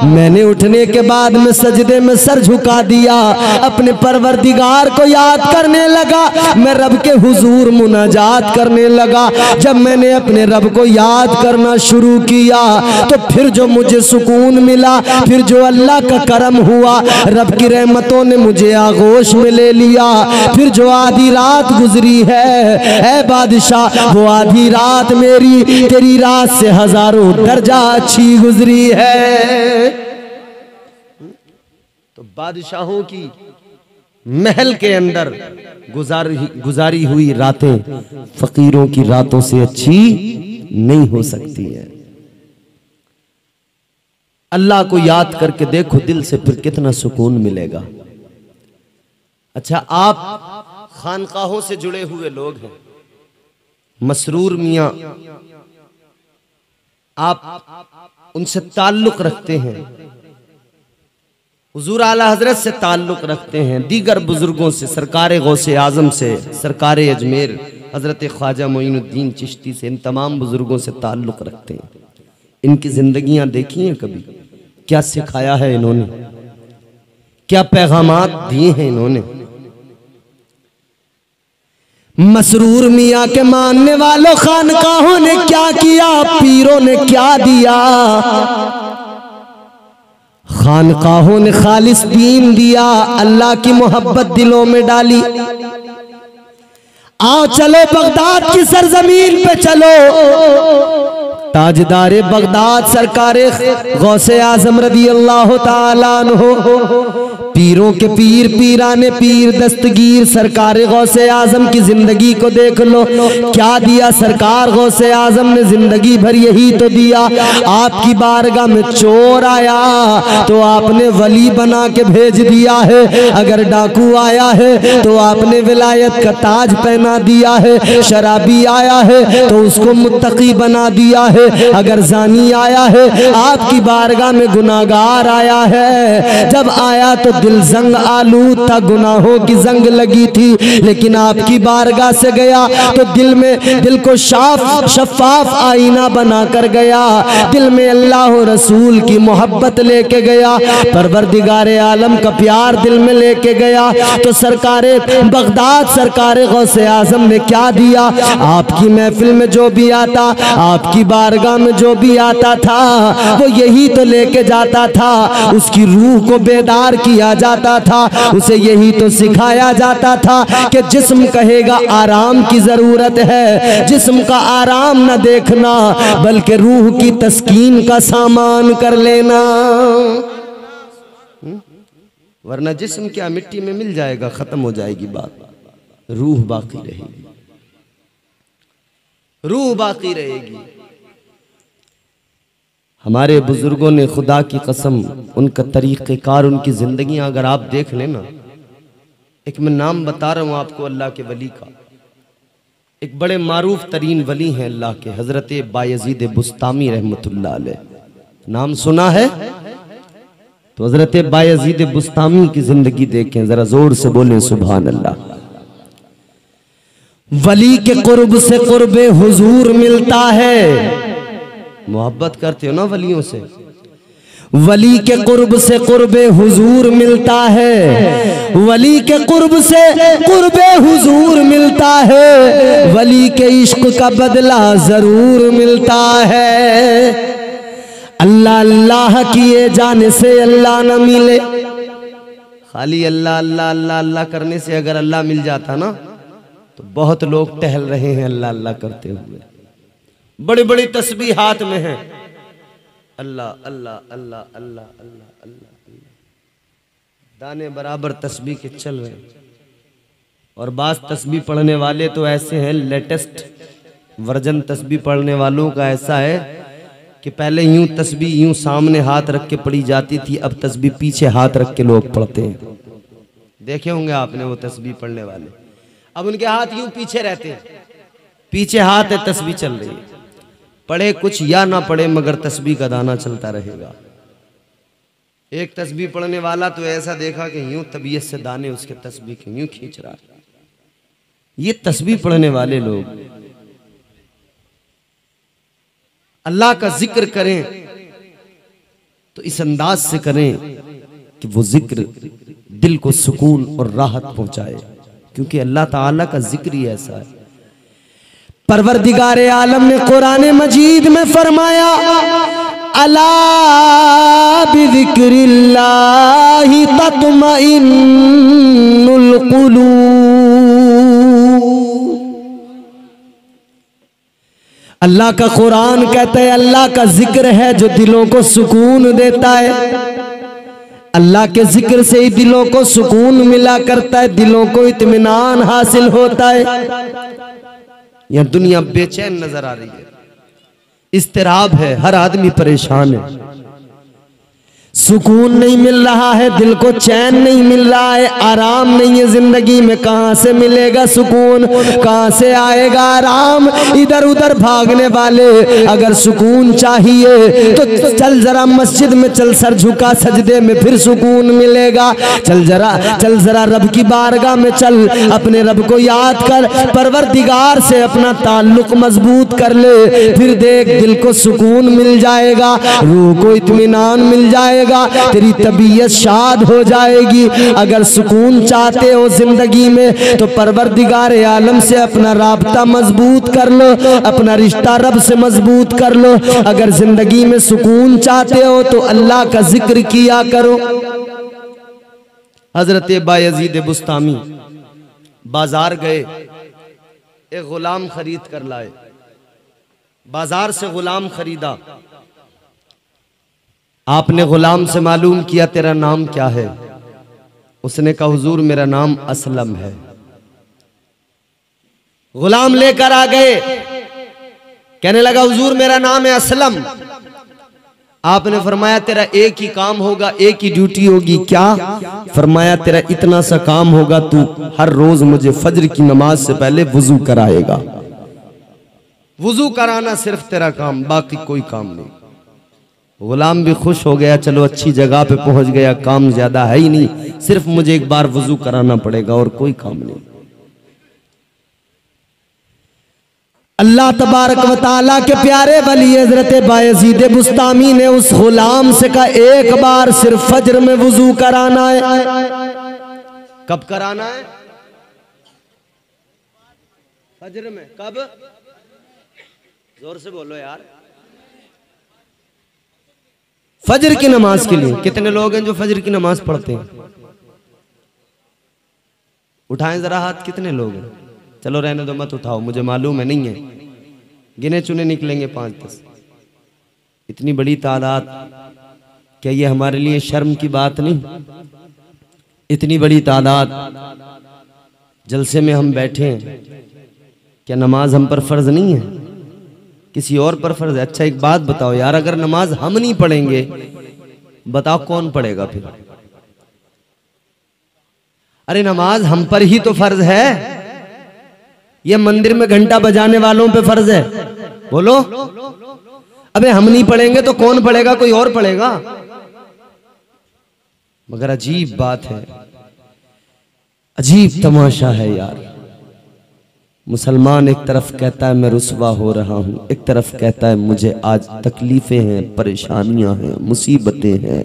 मैंने उठने के बाद में सजदे में सर झुका दिया, अपने परवरदिगार को याद करने लगा। मैं रब के हुजूर मुनाजात करने लगा। जब मैंने अपने रब को याद करना शुरू किया तो फिर जो मुझे सुकून मिला, फिर जो अल्लाह का करम हुआ, रब की रहमतों ने मुझे आगोश में ले लिया। फिर जो आधी रात गुजरी है ऐ बादशाह, वो आधी रात मेरी तेरी रात से हजारों दर्जा अच्छी गुजरी है। तो बादशाहों की महल के अंदर गुजारी हुई रातें फकीरों की रातों से अच्छी नहीं हो सकती है। अल्लाह को याद करके देखो दिल से, फिर कितना सुकून मिलेगा। अच्छा, आप खानकाहों से जुड़े हुए लोग हैं, मसरूर मियाँ, आप उनसे ताल्लुक रखते हैं, हुजूर आला हजरत से ताल्लुक रखते हैं, दीगर बुजुर्गों से, सरकार गौसे आजम से, सरकार अजमेर हजरत ख्वाजा मोइनुद्दीन चिश्ती से, इन तमाम बुजुर्गों से ताल्लुक रखते हैं। इनकी जिंदगियां देखी हैं कभी? क्या सिखाया है इन्होंने, क्या पैगामात दिए हैं इन्होंने। मसरूर मियाँ के मानने वालों, खानकाहों ने क्या किया, पीरों ने क्या दिया। खानकाहों ने खालिस दीन दिया, अल्लाह की मोहब्बत दिलों में डाली। आओ चलो बगदाद की सरजमीन पे चलो, ताजदारे बगदाद सरकार गौसे आजम रदी अल्लाह ताला अन्हु, पीरों के पीर, पीराने पीर, दस्तगीर सरकार गौसे आजम की जिंदगी को देख लो। क्या दिया सरकार गौसे आजम ने, जिंदगी भर यही तो दिया। आपकी बारगाह में चोर आया तो आपने वली बना के भेज दिया है, अगर डाकू आया है तो आपने विलायत का ताज पहना दिया है, शराबी आया है तो उसको मुत्तकी बना दिया है, अगर जानी आया है आपकी बारगाह में गुनाहगार आया है। जब आया तो दिल जंग आलूद था, गुनाहों की जंग लगी थी, लेकिन आपकी बारगाह से गया तो दिल को शफाफ आईना बना कर गया, दिल में अल्लाह और रसूल की मोहब्बत लेके गया, परवरदिगार आलम का प्यार दिल में लेके गया। तो सरकार बगदाद सरकार गौसे आजम ने क्या दिया, आपकी महफिल में जो भी आता, आपकी बारगाह में जो भी आता था, वो यही तो लेके जाता था। उसकी रूह को बेदार किया जाता था, उसे यही तो सिखाया जाता था कि जिस्म कहेगा आराम की जरूरत है, जिस्म का आराम न देखना बल्कि रूह की तस्कीन का सामान कर लेना, वरना जिस्म क्या मिट्टी में मिल जाएगा, खत्म हो जाएगी बात, रूह बाकी रहेगी, रूह बाकी रहेगी। हमारे बुजुर्गों ने, खुदा की कसम, उनका तरीक़ेकार, उनकी जिंदगियां अगर आप देख लेना, एक मैं नाम बता रहा हूं आपको अल्लाह के वली का, एक बड़े मारूफ तरीन वली हैं अल्लाह के, हजरत बायजीद बुस्तामी रहमतुल्लाह अलैह, नाम सुना है? तो हजरत बायजीद बुस्तामी की जिंदगी देखें, जरा जोर से बोलें सुभान अल्लाह। वली के कुर्ब से कुर्बे हुजूर मिलता है, मोहब्बत करते हो ना वलियों से, वली के कुर्ब से कुर्बे हुजूर मिलता है, वली के कुर्ब से कुर्बे हुजूर मिलता है, वली के इश्क का बदला जरूर मिलता है। अल्लाह अल्लाह किए जाने से अल्लाह न मिले, खाली अल्लाह अल्लाह अल्लाह अल्लाह करने से अगर अल्लाह मिल जाता ना, तो बहुत लोग टहल रहे हैं अल्लाह अल्लाह करते हुए, बड़ी बड़ी तस्बीह हाथ में है, अल्लाह अल्लाह अल्लाह अल्लाह अल्लाह अल्लाह, दाने बराबर तस्बीह के चल रहे हैं। और बास तस्बीह पढ़ने वाले तो ऐसे हैं, लेटेस्ट वर्जन तस्बीह पढ़ने वालों का ऐसा है कि पहले यूं तस्बीह यूं सामने हाथ रख के पढ़ी जाती थी, अब तस्बीह पीछे हाथ रख के लोग पढ़ते हैं। देखे होंगे आपने वो तस्बीह पढ़ने वाले, अब उनके हाथ यूं पीछे रहते हैं, पीछे हाथ है, तस्बीह चल रही है। पढ़े कुछ या ना पढ़े मगर तस्बीह का दाना चलता रहेगा। एक तस्बीह पढ़ने वाला तो ऐसा देखा कि यूं तबीयत से दाने उसके तस्बीह के यूं खींच रहा है। ये तस्बीह पढ़ने वाले लोग अल्लाह का जिक्र करें तो इस अंदाज से करें कि वो जिक्र दिल को सुकून और राहत पहुंचाए, क्योंकि अल्लाह ताला का जिक्र ही ऐसा है। परवरदिगारे आलम ने कुरान मजीद में फरमाया, अला बिज़िक्रिल्लाहि तत्मइन्नुल क़ुलूब। अल्लाह का कुरान कहता है अल्लाह का जिक्र है जो दिलों को सुकून देता है। अल्लाह के जिक्र से ही दिलों को सुकून मिला करता है, दिलों को इत्मीनान हासिल होता है। यह दुनिया बेचैन नजर आ रही है, इस्तिराब है, हर आदमी परेशान है, सुकून नहीं मिल रहा है, दिल को चैन नहीं मिल रहा है, आराम नहीं है जिंदगी में। कहां से मिलेगा सुकून, कहां से आएगा आराम? इधर उधर भागने वाले, अगर सुकून चाहिए तो चल जरा मस्जिद में चल, सर झुका सजदे में, फिर सुकून मिलेगा। चल जरा रब की बारगाह में चल, अपने रब को याद कर, परवरदिगार से अपना ताल्लुक मजबूत कर ले, फिर देख दिल को सुकून मिल जाएगा, रूह को इत्मीनान मिल जाएगा, तेरी तबीयत शाद हो जाएगी। अगर सुकून चाहते हो जिंदगी में तो परवरदिगार आलम से अपना राब्ता मजबूत कर लो, अपना रिश्ता रब से मजबूत कर लो। अगर जिंदगी में सुकून चाहते हो तो अल्लाह का जिक्र किया करो। हजरत बायजीद बुस्तामी बाजार गए, एक गुलाम खरीद कर लाए। बाजार से गुलाम खरीदा, आपने गुलाम से मालूम किया तेरा नाम क्या है? उसने कहा हुजूर मेरा नाम असलम है। गुलाम लेकर आ गए, कहने लगा हुजूर मेरा नाम है असलम। आपने फरमाया तेरा एक ही काम होगा, एक ही ड्यूटी होगी। क्या? फरमाया तेरा इतना सा काम होगा, तू हर रोज मुझे फजर की नमाज से पहले वुजू कराएगा। वुजू कराना सिर्फ तेरा काम, बाकी कोई काम नहीं। गुलाम भी खुश हो गया, चलो अच्छी जगह पे पहुंच गया, काम ज्यादा है ही नहीं, सिर्फ मुझे एक बार वुजू कराना पड़ेगा और कोई काम नहीं। अल्लाह तबारक व तआला के प्यारे वली हजरत बायजीद बुस्तामी ने उस गुलाम से कहा एक बार सिर्फ फजर में वुजू कराना है। कब कराना है? फजर में। कब? जोर से बोलो यार। फजर की नमाज के लिए। कितने लोग हैं जो फजर की नमाज पढ़ते हैं? उठाएं जरा हाथ, कितने लोग हैं? चलो रहने दो, मत उठाओ, मुझे मालूम है नहीं है, गिने चुने निकलेंगे 5-10। इतनी बड़ी तादाद, क्या ये हमारे लिए शर्म की बात नहीं? इतनी बड़ी तादाद जलसे में हम बैठे हैं, क्या नमाज हम पर फर्ज नहीं है? किसी और पर फर्ज है? अच्छा एक बात बताओ यार, अगर नमाज हम नहीं पढ़ेंगे बताओ कौन पढ़ेगा फिर? अरे नमाज हम पर ही तो फर्ज है, ये मंदिर में घंटा बजाने वालों पे फर्ज है? बोलो। अबे हम नहीं पढ़ेंगे तो कौन पढ़ेगा? कोई और पढ़ेगा। मगर अजीब बात है, अजीब तमाशा है यार। मुसलमान एक तरफ कहता है मैं रुसवा हो रहा हूँ, एक तरफ कहता है मुझे आज तकलीफें हैं, परेशानियां हैं, मुसीबतें हैं,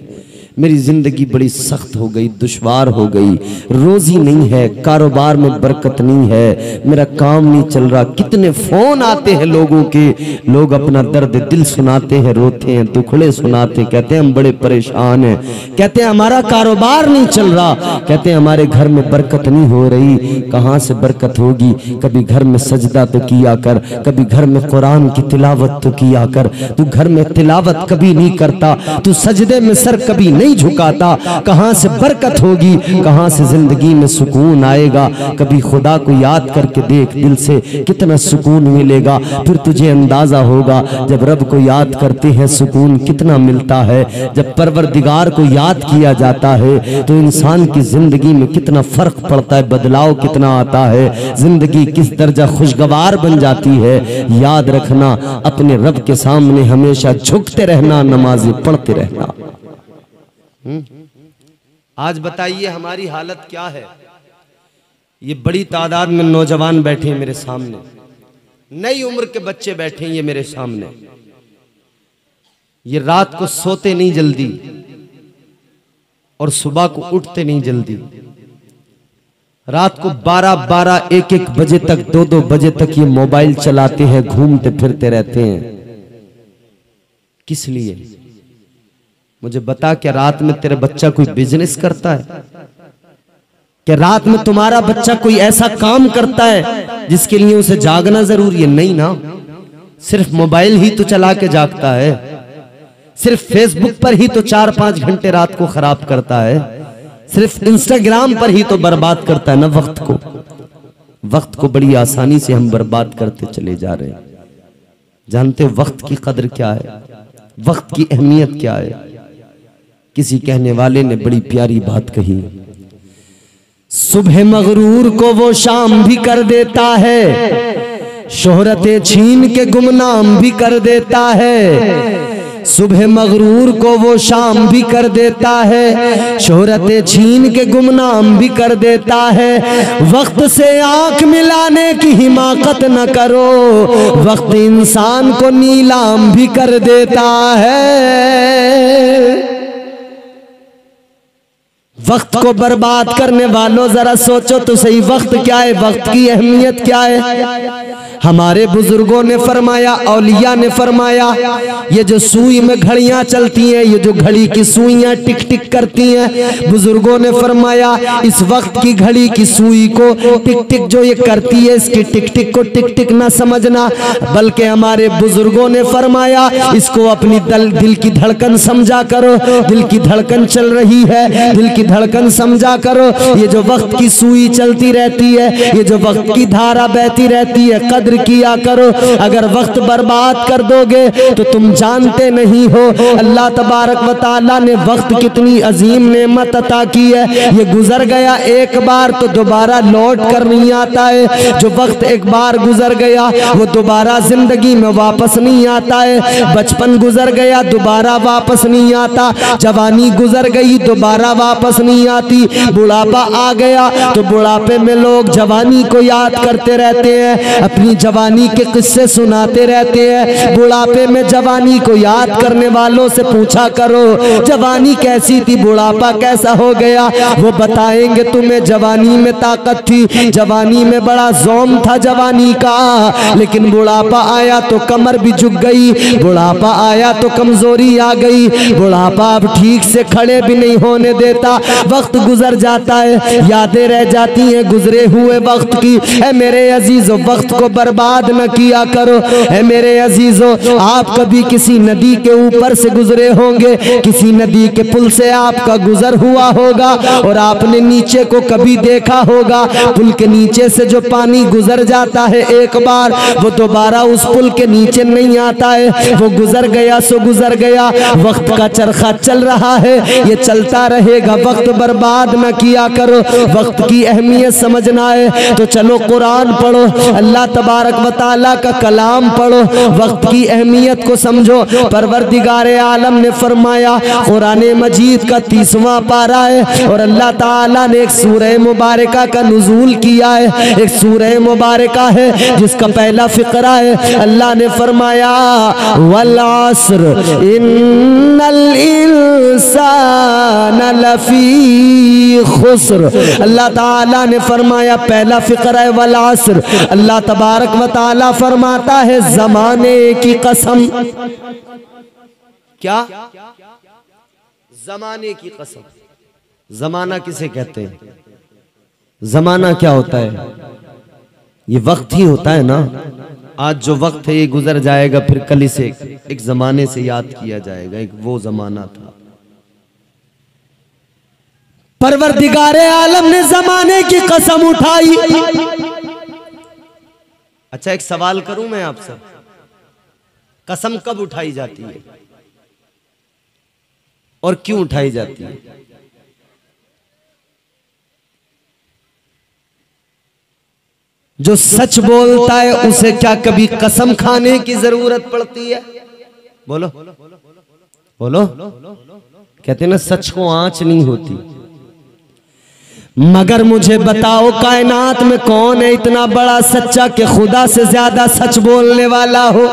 मेरी जिंदगी बड़ी सख्त हो गई, दुश्वार हो गई, रोजी नहीं है, कारोबार में बरकत नहीं है, मेरा काम नहीं चल रहा। कितने फोन आते हैं लोगों के, लोग अपना दर्द दिल सुनाते हैं, रोते हैं, दुखड़े सुनाते हैं, कहते हैं हम बड़े परेशान हैं, कहते हैं हमारा कारोबार नहीं चल रहा, कहते हैं हमारे घर में बरकत नहीं हो रही। कहाँ से बरकत होगी? कभी घर में सजदा तो किया कर, कभी घर में कुरान की तिलावत तो किया कर। तू घर में तिलावत कभी नहीं करता, तू सजदे में सर कभी नहीं झुकाता, कहाँ से बरकत होगी, कहाँ से जिंदगी में सुकून आएगा। कभी खुदा को याद करके देख, दिल से कितना सुकून मिलेगा। फिर तुझे अंदाजा होगा जब रब को याद करते हैं सुकून कितना मिलता है। जब परवरदिगार को याद किया जाता है तो इंसान की जिंदगी में कितना फर्क पड़ता है, बदलाव कितना आता है, जिंदगी किस दर्जा खुशगवार बन जाती है। याद रखना, अपने रब के सामने हमेशा झुकते रहना, नमाज़ें पढ़ते रहना। आज बताइए हमारी हालत क्या है। ये बड़ी तादाद में नौजवान बैठे हैं मेरे सामने, नई उम्र के बच्चे बैठे हैं ये मेरे सामने। ये रात को सोते नहीं जल्दी और सुबह को उठते नहीं जल्दी। रात को 12-12, 1-1 बजे तक, 2-2 बजे तक ये मोबाइल चलाते हैं, घूमते फिरते रहते हैं। किस लिए? मुझे बता, क्या रात में तेरा बच्चा कोई बिजनेस करता है? क्या रात में तुम्हारा बच्चा कोई ऐसा काम करता है जिसके लिए उसे जागना जरूरी है? नहीं ना, सिर्फ मोबाइल ही तो चला के जागता है, सिर्फ फेसबुक पर ही तो 4-5 घंटे रात को खराब करता है, सिर्फ इंस्टाग्राम पर ही तो बर्बाद करता है ना वक्त को। वक्त को बड़ी आसानी से हम बर्बाद करते चले जा रहे हैं। जानते वक्त की कदर क्या है, वक्त की अहमियत क्या है? किसी कहने वाले ने बड़ी प्यारी बात कही, सुबह मगरूर को वो शाम भी कर देता है, शोहरतें छीन के गुमनाम भी कर देता है। सुबह मगरूर को वो शाम भी कर देता है, शोहरतें छीन के गुमनाम भी कर देता है। वक्त से आंख मिलाने की हिमाकत न करो, वक्त इंसान को नीलाम भी कर देता है। वक्त को बर्बाद करने वालों जरा सोचो तो सही, वक्त क्या है, वक्त की अहमियत क्या है। हमारे बुजुर्गों ने फरमाया, औलिया ने फरमाया, ये जो सुई में घड़ियां चलती हैं, ये जो घड़ी की सुइयां टिक टिक करती हैं, बुजुर्गों ने फरमाया इस वक्त की घड़ी की सुई को टिक टिक जो ये करती है, इसकी टिक टिक को टिक टिक ना समझना, बल्कि हमारे बुजुर्गों ने फरमाया इसको अपनी दिल की धड़कन समझा करो। दिल की धड़कन चल रही है, दिल की धड़कन समझा करो। ये जो वक्त की सुई चलती रहती है, ये जो वक्त की धारा बहती रहती है, कद्र किया करो। अगर वक्त बर्बाद कर दोगे तो तुम जानते नहीं हो अल्लाह तबारक व तआला ने वक्त कितनी अजीम नेमत अता की है। ये गुजर गया एक बार तो दोबारा लौट कर नहीं आता है। जो वक्त एक बार गुजर गया वो दोबारा जिंदगी में वापस नहीं आता है। बचपन गुजर गया दोबारा वापस नहीं आता, जवानी गुजर गई दोबारा वापस नहीं आती, बुढ़ापा आ गया तो बुढ़ापे में लोग जवानी को याद करते रहते हैं, अपनी जवानी के किस्से सुनाते रहते हैं। बुढ़ापे में जवानी को याद करने वालों से पूछा करो जवानी कैसी थी, बुढ़ापा कैसा हो गया, वो बताएंगे तुम्हें जवानी में ताकत थी, जवानी में बड़ा ज़ौम था जवानी का, लेकिन बुढ़ापा आया तो कमर भी झुक गई, बुढ़ापा आया तो कमजोरी आ गई, बुढ़ापा अब ठीक से खड़े भी नहीं होने देता। वक्त गुजर जाता है, यादें रह जाती हैं गुजरे हुए वक्त की। ऐ मेरे अजीजों, वक्त को बर्बाद न किया करो। ऐ मेरे अजीजों, आप कभी किसी नदी के ऊपर से गुजरे होंगे, किसी नदी के पुल से आपका गुजर हुआ होगा और आपने नीचे को कभी देखा होगा। पुल के नीचे से जो पानी गुजर जाता है एक बार, वो दोबारा उस पुल के नीचे नहीं आता है। वो गुजर गया सो गुजर गया, वक्त का चरखा चल रहा है, ये चलता रहेगा। वक्त बर्बाद न किया करो, वक्त की अहमियत समझना है तो चलो कुरान पढ़ो, अल्लाह तबारक व तआला का कलाम पढ़ो, वक्त की अहमियत को समझो। परवरदिगारे आलम ने फरमाया, कुरान मजीद का 30वां पारा है और अल्लाह ताला ने एक सूरह मुबारका का नुज़ूल किया है। एक सूरह मुबारका है जिसका पहला फिक्रा है। अल्लाह ने फरमाया वल अस्र इन्नल इंसान लफी खुस्र। अल्लाह ताला ने फरमाया पहला फिक्रा है वल अस्र। अल्लाह तबारक व तआला फरमाता है जमाने की कसम। क्या? जमाने की कसम। जमाना किसे कहते हैं? जमाना क्या होता है? ये वक्त ही होता है ना। आज जो वक्त है ये गुजर जाएगा, फिर कल इसे एक जमाने से याद किया जाएगा, एक वो जमाना था। परवरदिगारे आलम ने जमाने की कसम उठाई। अच्छा, एक सवाल करूं मैं आपसे, कसम कब उठाई जाती है और क्यों उठाई जाती है? जो सच बोलता है उसे क्या कभी कसम खाने की जरूरत पड़ती है? बोलो बोलो। कहते ना सच को आंच नहीं होती। मगर मुझे बताओ कायनात में कौन है इतना बड़ा सच्चा कि खुदा से ज्यादा सच बोलने वाला हो?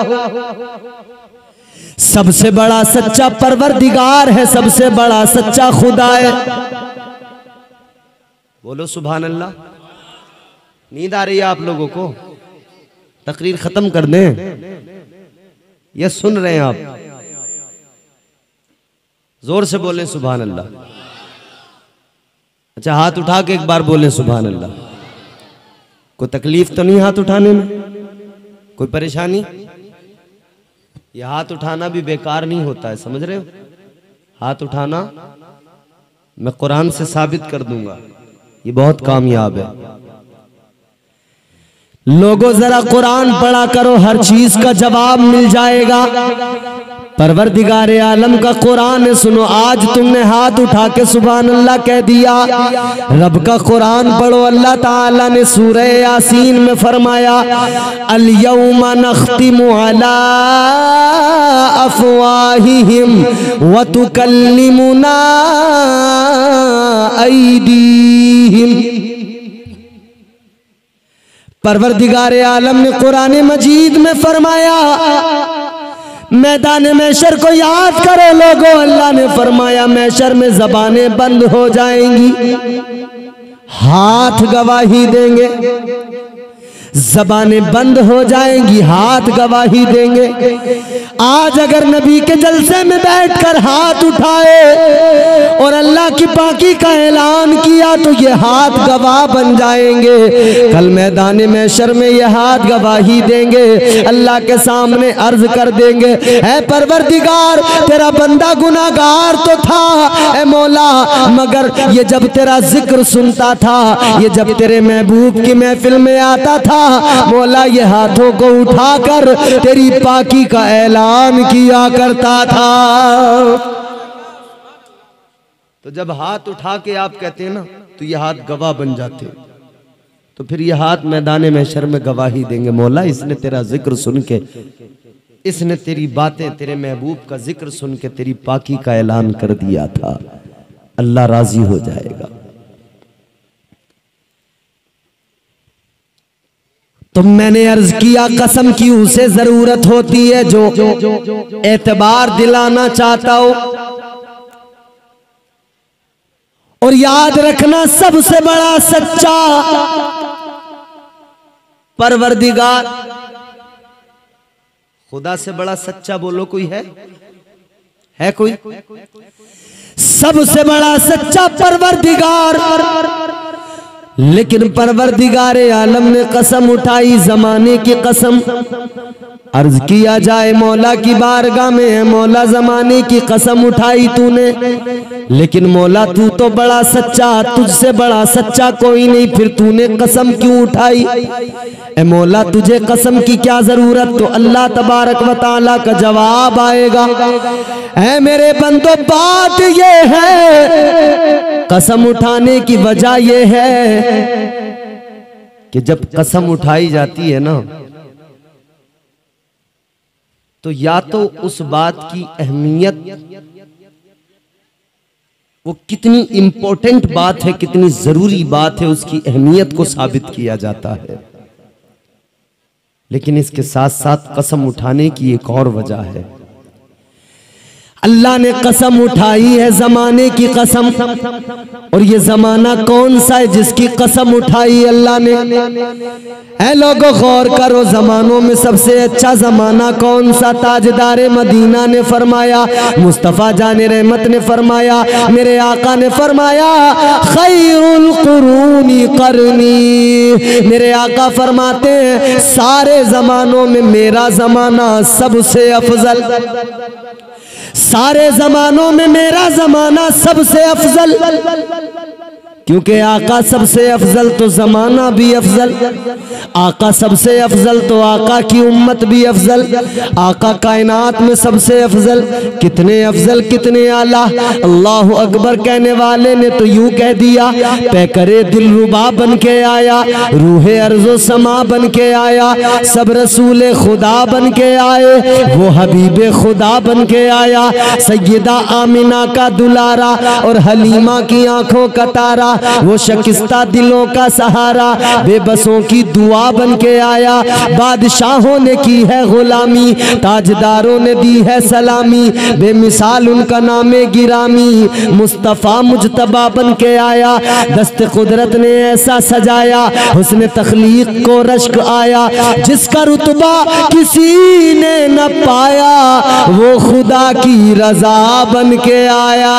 सबसे बड़ा सच्चा परवरदिगार है, सबसे बड़ा सच्चा खुदा है। बोलो सुभान अल्लाह। नींद आ रही है आप लोगों को? तकरीर खत्म कर दें या सुन रहे हैं आप? जोर से बोलें सुभान अल्लाह। अच्छा, हाथ उठा के एक बार बोलें सुभान अल्लाह। कोई तकलीफ तो नहीं हाथ उठाने में? कोई परेशानी? ये हाथ उठाना भी बेकार नहीं होता है, समझ रहे हो? हाथ उठाना मैं कुरान से साबित कर दूंगा, ये बहुत कामयाब है। लोगों जरा कुरान पढ़ा करो, हर चीज का जवाब मिल जाएगा। परवरदिगारे आलम का कुरान है, सुनो। आज तुमने हाथ उठा के सुभान अल्लाह कह दिया, रब का कुरान पढ़ो। अल्लाह ताला ने सूरह यासीन में फरमाया, अल यौमा नख्तिमु अला अफवाहिहिम व तुकल्लिमुना ऐदीहिम। परवरदिगारे आलम ने कुरान मजीद में फरमाया, मैदान महशर को याद करो लोगों। अल्लाह ने फरमाया महशर में जबानें बंद हो जाएंगी, हाथ गवाही देंगे। जबानें बंद हो जाएंगी, हाथ गवाही देंगे। आज अगर नबी के जलसे में बैठकर हाथ उठाए और अल्लाह की पाकी का ऐलान किया तो ये हाथ गवाह बन जाएंगे। कल मैदान महशर में ये हाथ गवाही देंगे, अल्लाह के सामने अर्ज कर देंगे, ऐ परवरदिगार तेरा बंदा गुनाहगार तो था ऐ मौला, मगर ये जब तेरा जिक्र सुनता था, ये जब तेरे महबूब की महफिल में आता था मौला, ये हाथों को उठाकर तेरी पाकी का ऐलान किया करता था। तो जब हाथ उठा के आप कहते हैं ना तो ये हाथ गवाह बन जाते, तो फिर ये हाथ मैदान महशर में गवाही देंगे, मौला इसने तेरा जिक्र सुन के, इसने तेरी बातें, तेरे महबूब का जिक्र सुन के तेरी पाकी का ऐलान कर दिया था। अल्लाह राजी हो जाएगा। तो मैंने अर्ज किया कसम की उसे जरूरत होती है जो एतबार दिलाना चाहता हो। और याद रखना सबसे बड़ा सच्चा परवरदिगार, खुदा से बड़ा सच्चा बोलो कोई है कोई? सबसे बड़ा सच्चा परवरदिगार। लेकिन परवरदिगारे आलम ने कसम उठाई, जमाने की कसम। अर्ज किया जाए मौला की बारगाह में, है मौला जमाने की कसम उठाई तूने, लेकिन मौला तू तो बड़ा सच्चा, तुझसे बड़ा सच्चा कोई नहीं, फिर तूने कसम क्यों उठाई? ए मौला तुझे कसम की क्या जरूरत? तो अल्लाह तबारक व तआला का जवाब आएगा, ऐ मेरे बंदो बात ये है, कसम उठाने की वजह ये है कि जब कसम उठाई जाती है ना तो या तो उस बात की अहमियत, वो कितनी इंपॉर्टेंट बात है, कितनी जरूरी बात है, उसकी अहमियत को साबित किया जाता है। लेकिन इसके साथ साथ कसम उठाने की एक और वजह है। अल्लाह ने कसम उठाई है जमाने की कसम, और ये जमाना कौन सा है जिसकी कसम उठाई अल्लाह ने? ऐ लोगों गौर करो, जमानों में सबसे अच्छा जमाना कौन सा? ताजदारे मदीना ने फरमाया, मुस्तफ़ा जाने रहमत ने फरमाया, मेरे आका ने फरमाया, खैरुल कुरूनी करनी। मेरे आका फरमाते हैं सारे जमानों में मेरा जमाना सबसे अफजल, सारे जमानों में मेरा जमाना सबसे अफजल। क्योंकि आका सबसे अफजल तो ज़माना भी अफजल, आका सबसे अफजल तो आका की उम्मत भी अफजल, आका कायनात में सबसे अफजल। कितने अफजल, कितने आला। अल्लाह अकबर कहने वाले ने तो यूं कह दिया, पैकरे दिलरुबा बन के आया, रूहे अर्ज़ो समा बन के आया, सब रसूल खुदा बन के आए, वो हबीब खुदा बन के आया, सैयदा आमिना का दुलारा और हलीमा की आंखों का तारा, वो शकिस्ता दिलों का सहारा, बेबसों की दुआ बन के आया। बादशाहों ने की है गुलामी, ताजदारों ने दी है सलामी, बेमिसाल उनका नामे गिरामी, मुस्तफ़ा मुजतबा बन के आया। दस्त कुदरत ने ऐसा सजाया, हुस्न तख्लीक को रश्क आया, जिसका रुतबा किसी ने न पाया, वो खुदा की रजा बन के आया।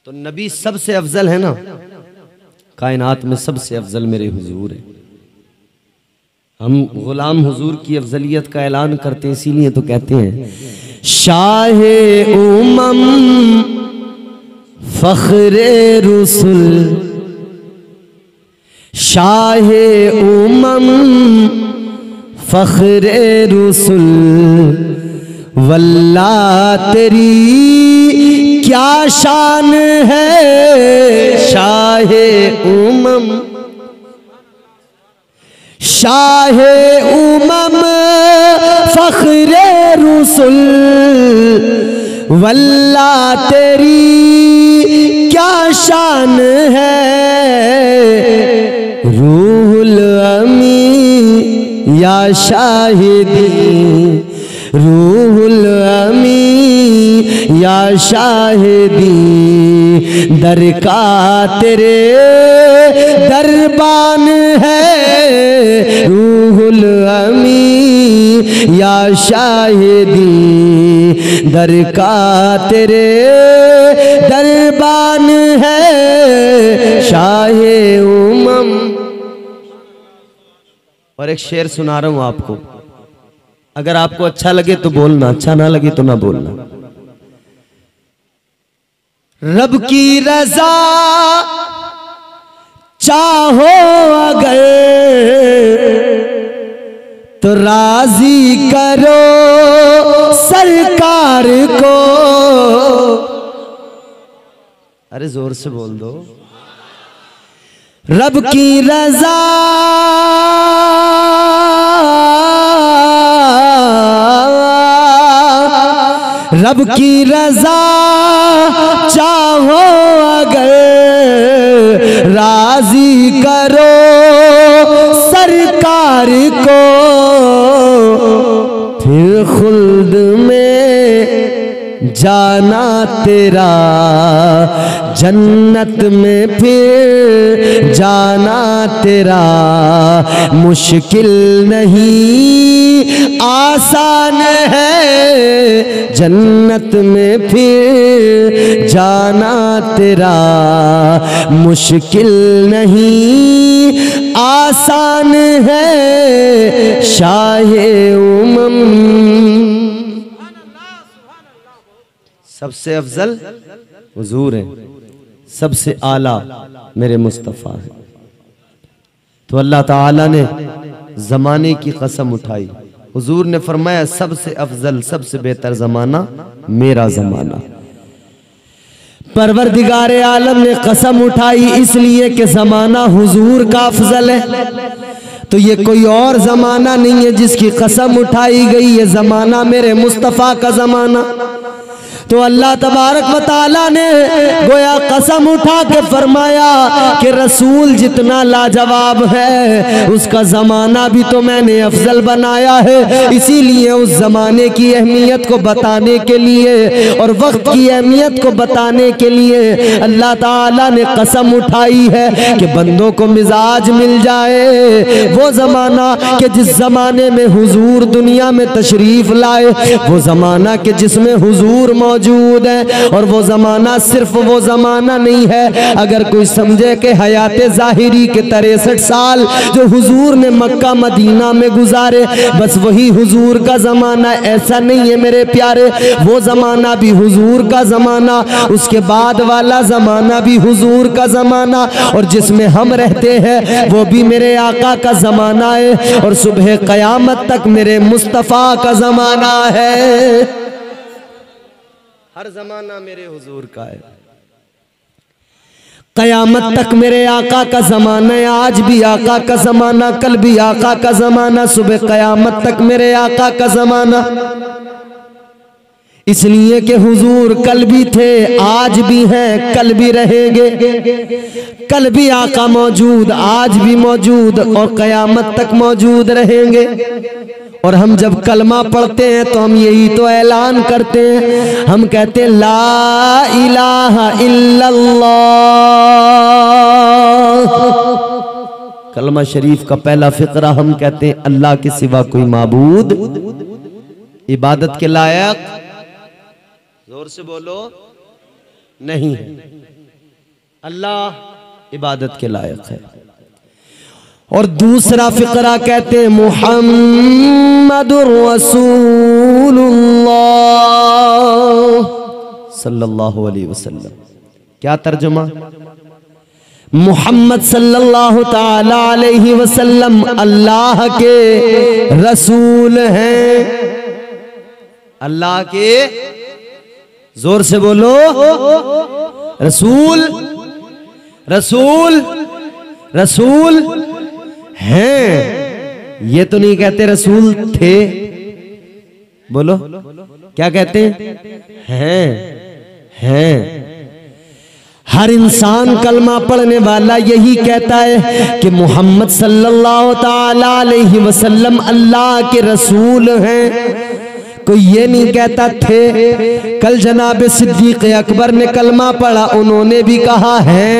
तो नबी सबसे अफजल है ना, कायनात में सबसे अफजल मेरे हुजूर है। हम गुलाम हुजूर की अफजलियत का ऐलान करते हैं, इसीलिए तो कहते हैं शाहे उमम फख्रे रुसुल, शाहे उमम फख्रे रुसुल, वल्लाह तेरी क्या शान है। शाहे उमम, शाहे उमम फख्रे रुसुल, वल्लाह तेरी क्या शान है। रूहुल अमी या शाहिदी, रूहुल अमी या शाहिदी, दर का तेरे दरबान है। रूहुल अमी या शाहिदी, दर का तेरे दरबान है। शाहे उमम। और एक शेर सुना रहा हूं आपको, अगर आपको अच्छा लगे तो बोलना, अच्छा ना लगे तो ना बोलना। रब की रजा चाहो अगर तो राजी करो सरकार को। अरे जोर से बोल दो। रब की रजा रब की रजा चाहो अगर राजी करो सरकार को। फिर खुल्द में जाना तेरा, जन्नत में फिर जाना तेरा। मुश्किल नहीं आसान है, जन्नत में फिर जाना तेरा। मुश्किल नहीं आसान है। शाहे उमम। सबसे अफजल हुजूर है, सबसे आला मेरे मुस्तफ़ा है। तो अल्लाह ताला ने ज़माने की कसम उठाई। हुजूर ने फरमाया सबसे अफजल, सबसे बेहतर ज़माना मेरा ज़माना। परवरदिगार आलम ने कसम उठाई इसलिए कि ज़माना हुजूर का अफजल है। तो ये कोई और ज़माना नहीं है जिसकी कसम उठाई गई, ये ज़माना मेरे मुस्तफ़ा का ज़माना। तो अल्लाह तबारक व तआला ने गोया कसम उठा के फरमाया कि रसूल जितना लाजवाब है उसका ज़माना भी तो मैंने अफजल बनाया है। इसीलिए उस ज़माने की अहमियत को बताने के लिए और वक्त की अहमियत को बताने के लिए अल्लाह ताला ने कसम उठाई है कि बंदों को मिजाज मिल जाए। वो ज़माना कि जिस ज़माने में हुजूर दुनिया में तशरीफ़ लाए, वो ज़माना कि जिसमें हुजूर मौजूद मौजूद है। और वो ज़माना सिर्फ वो ज़माना नहीं है, अगर कोई समझे कि हयात ज़ाहिरी के 63 साल जो हुजूर ने मक्का मदीना में गुजारे बस वही हुजूर का ज़माना, ऐसा नहीं है मेरे प्यारे। वो ज़माना भी हुजूर का ज़माना, उसके बाद वाला ज़माना भी हुजूर का ज़माना, और जिसमें हम रहते हैं वो भी मेरे आका का ज़माना है, और सुबह क़यामत तक मेरे मुस्तफ़ा का ज़माना है। हर ज़माना मेरे हुजूर का है, क़यामत तक मेरे आका का ज़माना है। आज भी आका का ज़माना, कल भी आका का ज़माना, सुबह क़यामत तक मेरे आका का ज़माना। इसलिए कि हुजूर कल भी थे, आज भी हैं, कल भी रहेंगे। कल भी आका मौजूद, आज भी मौजूद, और क़यामत तक मौजूद रहेंगे। और हम जब कलमा पढ़ते हैं तो हम यही तो ऐलान करते हैं, हम कहते हैं ला इलाहा इल्लल्लाह। कलमा शरीफ का पहला फ़िक्रा हम कहते हैं अल्लाह के सिवा कोई माबूद इबादत के लायक, जोर से बोलो, नहीं है। अल्लाह इबादत के लायक है। और दूसरा फ़िक्रा कहते हैं मुहम्मदुर रसूलुल्लाह सल्लल्लाहु अलैहि वसल्लम। क्या तर्जुमा? मुहम्मद सल्लल्लाहु ताला अलैहि वसल्लम अल्लाह के रसूल हैं। अल्लाह के, जोर से बोलो, रसूल, रसूल, रसूल हैं। ये तो नहीं कहते रसूल थे, बोलो क्या कहते हैं? हैं। हर इंसान कलमा पढ़ने वाला यही कहता है कि मोहम्मद सल्लल्लाहु ताला अलैहि वसल्लम अल्लाह के रसूल हैं। कोई ये नहीं कहता थे। कल जनाब सिद्दीक़ अकबर ने कलमा पढ़ा, उन्होंने भी कहा है।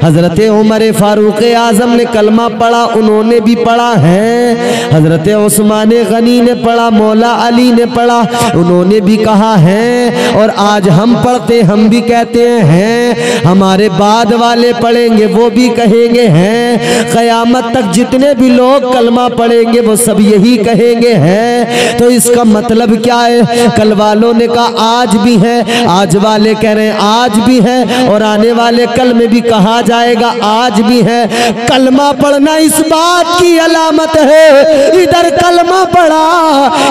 हज़रत उमर फारूक आज़म ने कलमा पढ़ा, उन्होंने भी पढ़ा है। हज़रत उस्मान गनी ने पढ़ा, मौला अली ने पढ़ा, उन्होंने भी कहा है। और आज हम पढ़ते, हम भी कहते हैं, हमारे बाद वाले पढ़ेंगे वो भी कहेंगे हैं। क़यामत तक जितने भी लोग कलमा पढ़ेंगे वो सब यही कहेंगे हैं। तो इसका मतलब क्या है? कल वालों ने कहा आज भी है, आज वाले कह रहे हैं आज भी है, और आने वाले कल में भी कहा जाएगा आज भी है। कलमा पढ़ना इस बात की अलामत है, इधर कलमा पढ़ा,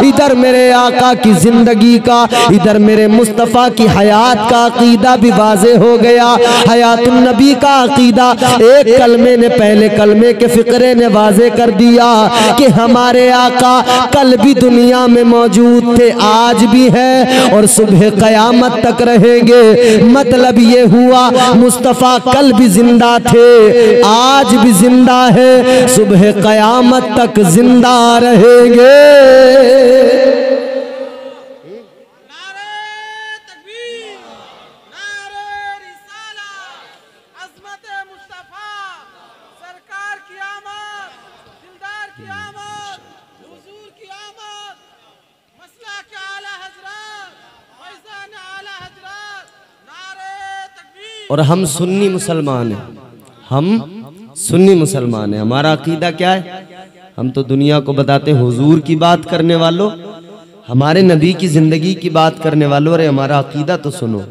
इधर मेरे आका की जिंदगी का, इधर मेरे मुस्तफ़ा की हयात का अकीदा भी वाज़े हो गया। हयातुन नबी का अकीदा एक कलमे ने, पहले कलमे के फ़िक्रे ने वाज़े कर दिया कि हमारे आका कल भी दुनिया में मौजूद थे, आज भी है, और सुबह क़यामत तक रहेंगे। मतलब ये हुआ मुस्तफ़ा कल भी जिंदा थे, आज भी जिंदा है, सुबह क़यामत तक जिंदा रहेंगे। और हम सुन्नी मुसलमान हैं, हम सुन्नी मुसलमान हैं। हमारा अकीदा क्या है? हम तो दुनिया को बताते हैं हुजूर की बात करने वालों, हमारे नबी की जिंदगी की बात करने वालों, अरे हमारा अकीदा तो सुनो।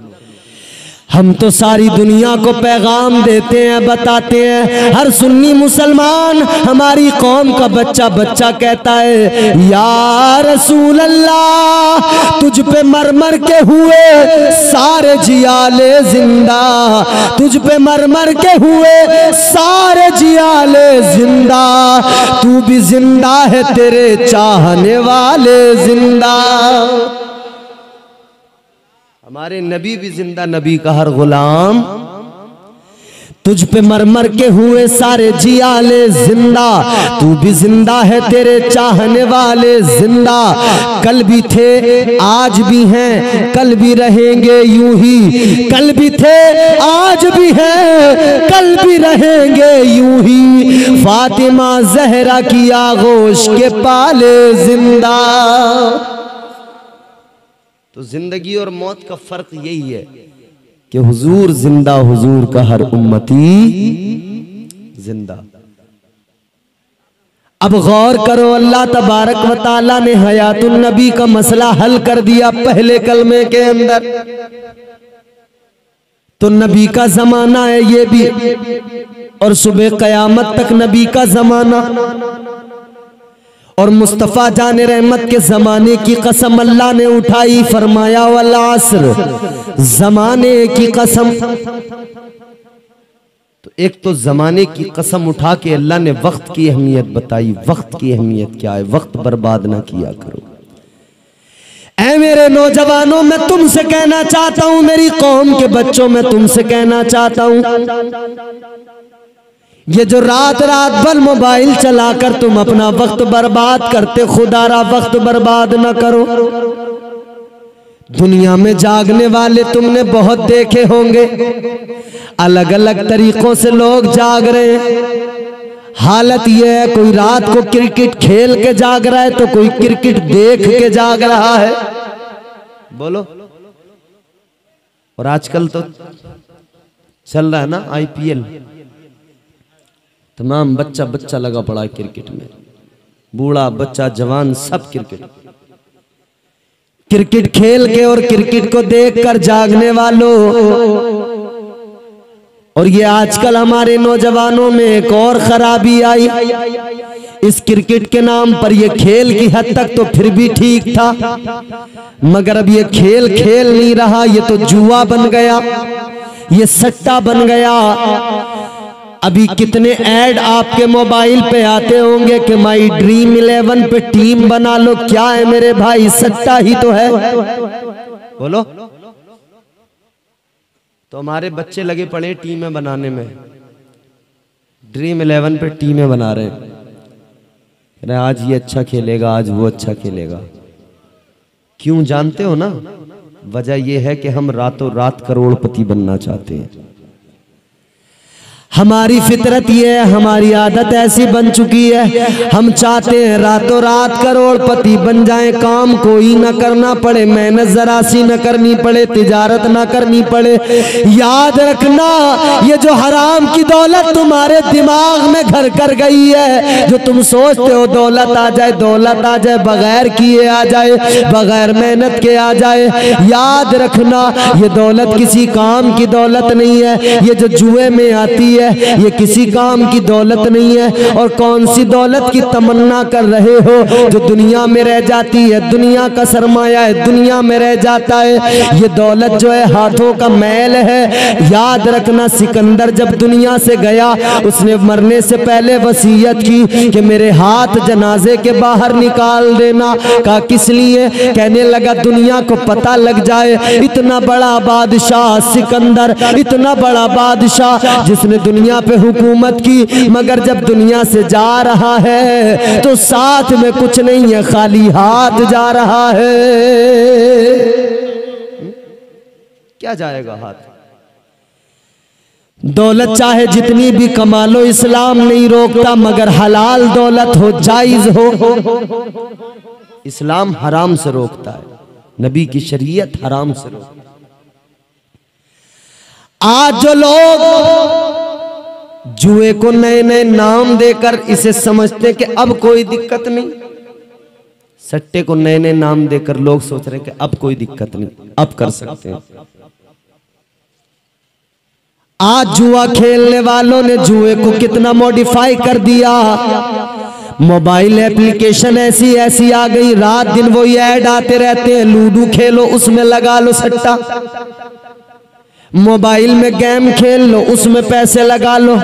हम तो सारी दुनिया को पैगाम देते हैं, बताते हैं। हर सुन्नी मुसलमान, हमारी कौम का बच्चा बच्चा कहता है या रसूल अल्लाह, तुझ पे मर मर के हुए सारे जियाले जिंदा, तुझ पे मर मर के हुए सारे जियाले जिंदा, तू भी जिंदा है, तेरे चाहने वाले जिंदा। हमारे नबी भी जिंदा, नबी का हर गुलाम। तुझ पे मर मर के हुए सारे जियाले जिंदा, तू भी जिंदा है, तेरे चाहने वाले जिंदा। कल भी थे, आज भी हैं, कल भी रहेंगे यूं ही। कल भी थे, आज भी हैं, कल भी रहेंगे यूं ही। फातिमा जहरा की आगोश के पाले जिंदा। तो जिंदगी और मौत का फर्क यही है कि हुजूर जिंदा, हुजूर का हर उम्मती जिंदा। अब गौर करो, अल्लाह तबारक व ताला ने हयातुन नबी का मसला हल कर दिया पहले कलमे के अंदर। तो नबी का जमाना है ये भी, और सुबह कयामत तक नबी का जमाना। और मुस्तफ़ा जान रहमत के जमाने की कसम अल्लाह ने उठाई, फरमाया वल अस्र, जमाने की कसम। तो एक तो जमाने की कसम उठा के अल्लाह ने वक्त की अहमियत बताई। वक्त की अहमियत क्या है? वक्त बर्बाद ना किया करो। ऐ मेरे नौजवानों, मैं तुमसे कहना चाहता हूं, मेरी कौम के बच्चों, मैं तुमसे कहना चाहता हूं, ये जो रात रात भर मोबाइल चलाकर तुम अपना वक्त बर्बाद करते, खुदारा वक्त बर्बाद न करो। दुनिया में जागने वाले तुमने बहुत देखे होंगे, अलग अलग तरीकों से लोग जाग रहे हैं। हालत यह है, कोई रात को क्रिकेट खेल के जाग रहा है, तो कोई क्रिकेट देख के जाग रहा है। बोलो। और आजकल तो चल रहा है ना IPL, तमाम बच्चा बच्चा लगा पड़ा है क्रिकेट में, बूढ़ा बच्चा जवान सब क्रिकेट खेल के और क्रिकेट को देखकर जागने वालों। और ये आजकल हमारे नौजवानों में एक और खराबी आई, इस क्रिकेट के नाम पर ये खेल की हद तक तो फिर भी ठीक था, मगर अब ये खेल खेल नहीं रहा, ये तो जुआ बन गया, ये सट्टा बन गया। अभी कितने ऐड आपके मोबाइल पे आते होंगे कि माई ड्रीम 11 पे टीम बना लो। क्या है मेरे भाई? सट्टा ही तो है। बोलो। तो हमारे बच्चे लगे पड़े टीमें बनाने में, ड्रीम 11 पे टीमें बना रहे हैं। आज ये अच्छा खेलेगा, आज वो अच्छा खेलेगा। क्यों जानते हो ना? वजह यह है कि हम रातों रात करोड़पति बनना चाहते हैं। हमारी फितरत ये है, हमारी आदत ऐसी बन चुकी है, हम चाहते हैं रातों रात करोड़पति बन जाएं, काम कोई ना करना पड़े, मेहनत जरा सी न करनी पड़े, तिजारत ना करनी पड़े। याद रखना, ये जो हराम की दौलत तुम्हारे दिमाग में घर कर गई है, जो तुम सोचते हो दौलत आ जाए, दौलत आ जाए, बगैर किए आ जाए, बगैर मेहनत के आ जाए, याद रखना ये दौलत किसी काम की दौलत नहीं है। ये जो जुए में आती है ये किसी काम की दौलत नहीं है। और कौन सी दौलत की तमन्ना कर रहे हो जो दुनिया में रह जाती है? दुनिया का सरमाया है, दुनिया में रह जाता है। ये दौलत जो है हाथों का मैल है। याद रखना, सिकंदर जब दुनिया से गया, उसने मरने से पहले वसीयत की कि मेरे हाथ जनाजे के बाहर निकाल देना। कहा किस लिए? कहने लगा दुनिया को पता लग जाए इतना बड़ा बादशाह सिकंदर, इतना बड़ा बादशाह जिसने दुनिया पे हुकूमत की, मगर जब दुनिया से जा रहा है तो साथ में कुछ नहीं है, खाली हाथ जा रहा है। क्या जाएगा हाथ? दौलत चाहे जितनी भी कमा लो, इस्लाम नहीं रोकता, मगर हलाल दौलत हो, जायज हो। इस्लाम हराम से रोकता है, नबी की शरीयत हराम से रोकता है। आज जो लोग जुए को नए नए नाम देकर इसे समझते कि अब कोई दिक्कत नहीं, सट्टे को नए नए नाम देकर लोग सोच रहे हैं कि अब कोई दिक्कत नहीं, अब कर सकते हैं। आज जुआ खेलने वालों ने जुए को कितना मॉडिफाई कर दिया। मोबाइल एप्लीकेशन ऐसी ऐसी आ गई, रात दिन वो ऐड आते रहते हैं, लूडो खेलो उसमें लगा लो सट्टा, मोबाइल में गेम खेल लो उसमें पैसे लगा लो।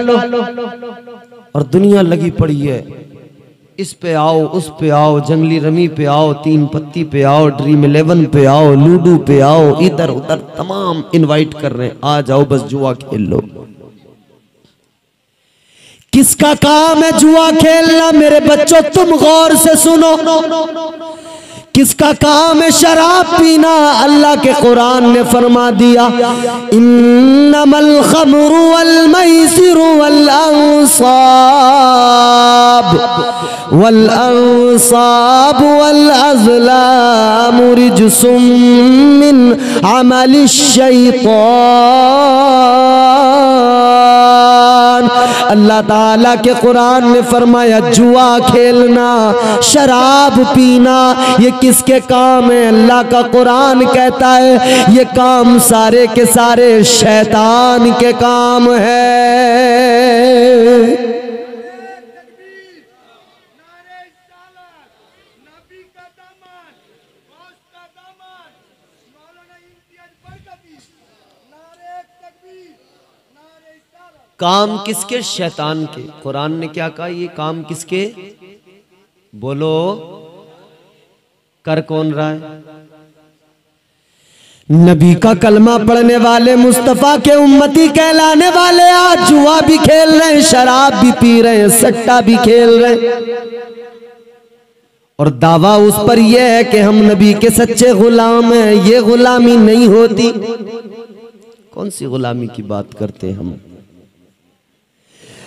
और दुनिया लगी पड़ी है, इस पे आओ, उस पे आओ, जंगली रमी पे आओ, तीन पत्ती पे आओ, ड्रीम 11 पे आओ, लूडो पे आओ, इधर उधर तमाम इनवाइट कर रहे हैं, आ जाओ बस जुआ खेल लो। किसका काम है जुआ खेलना? मेरे बच्चों तुम गौर से सुनो, किसका काम है शराब पीना? अल्लाह के कुरान ने फरमा दिया, इन्नमल खमरु वल मैसिरु वल अंसाब वल अंसाब वल अज़लाम रिजसुम मिन अमलि शैतान। अल्लाह ताला के कुरान ने फरमाया जुआ खेलना, शराब पीना ये किसके काम है? अल्लाह का कुरान कहता है ये काम सारे के सारे शैतान के काम है। काम किसके? शैतान के। कुरान ने क्या कहा? ये काम किसके? बोलो, कर कौन रहा है? नबी का कलमा पढ़ने वाले, मुस्तफा के उम्मती कहलाने वाले आज जुआ भी खेल रहे हैं, शराब भी पी रहे हैं, सट्टा भी खेल रहे हैं, और दावा उस पर यह है कि हम नबी के सच्चे गुलाम हैं। ये गुलामी नहीं होती। कौन सी गुलामी की बात करते हैं हम?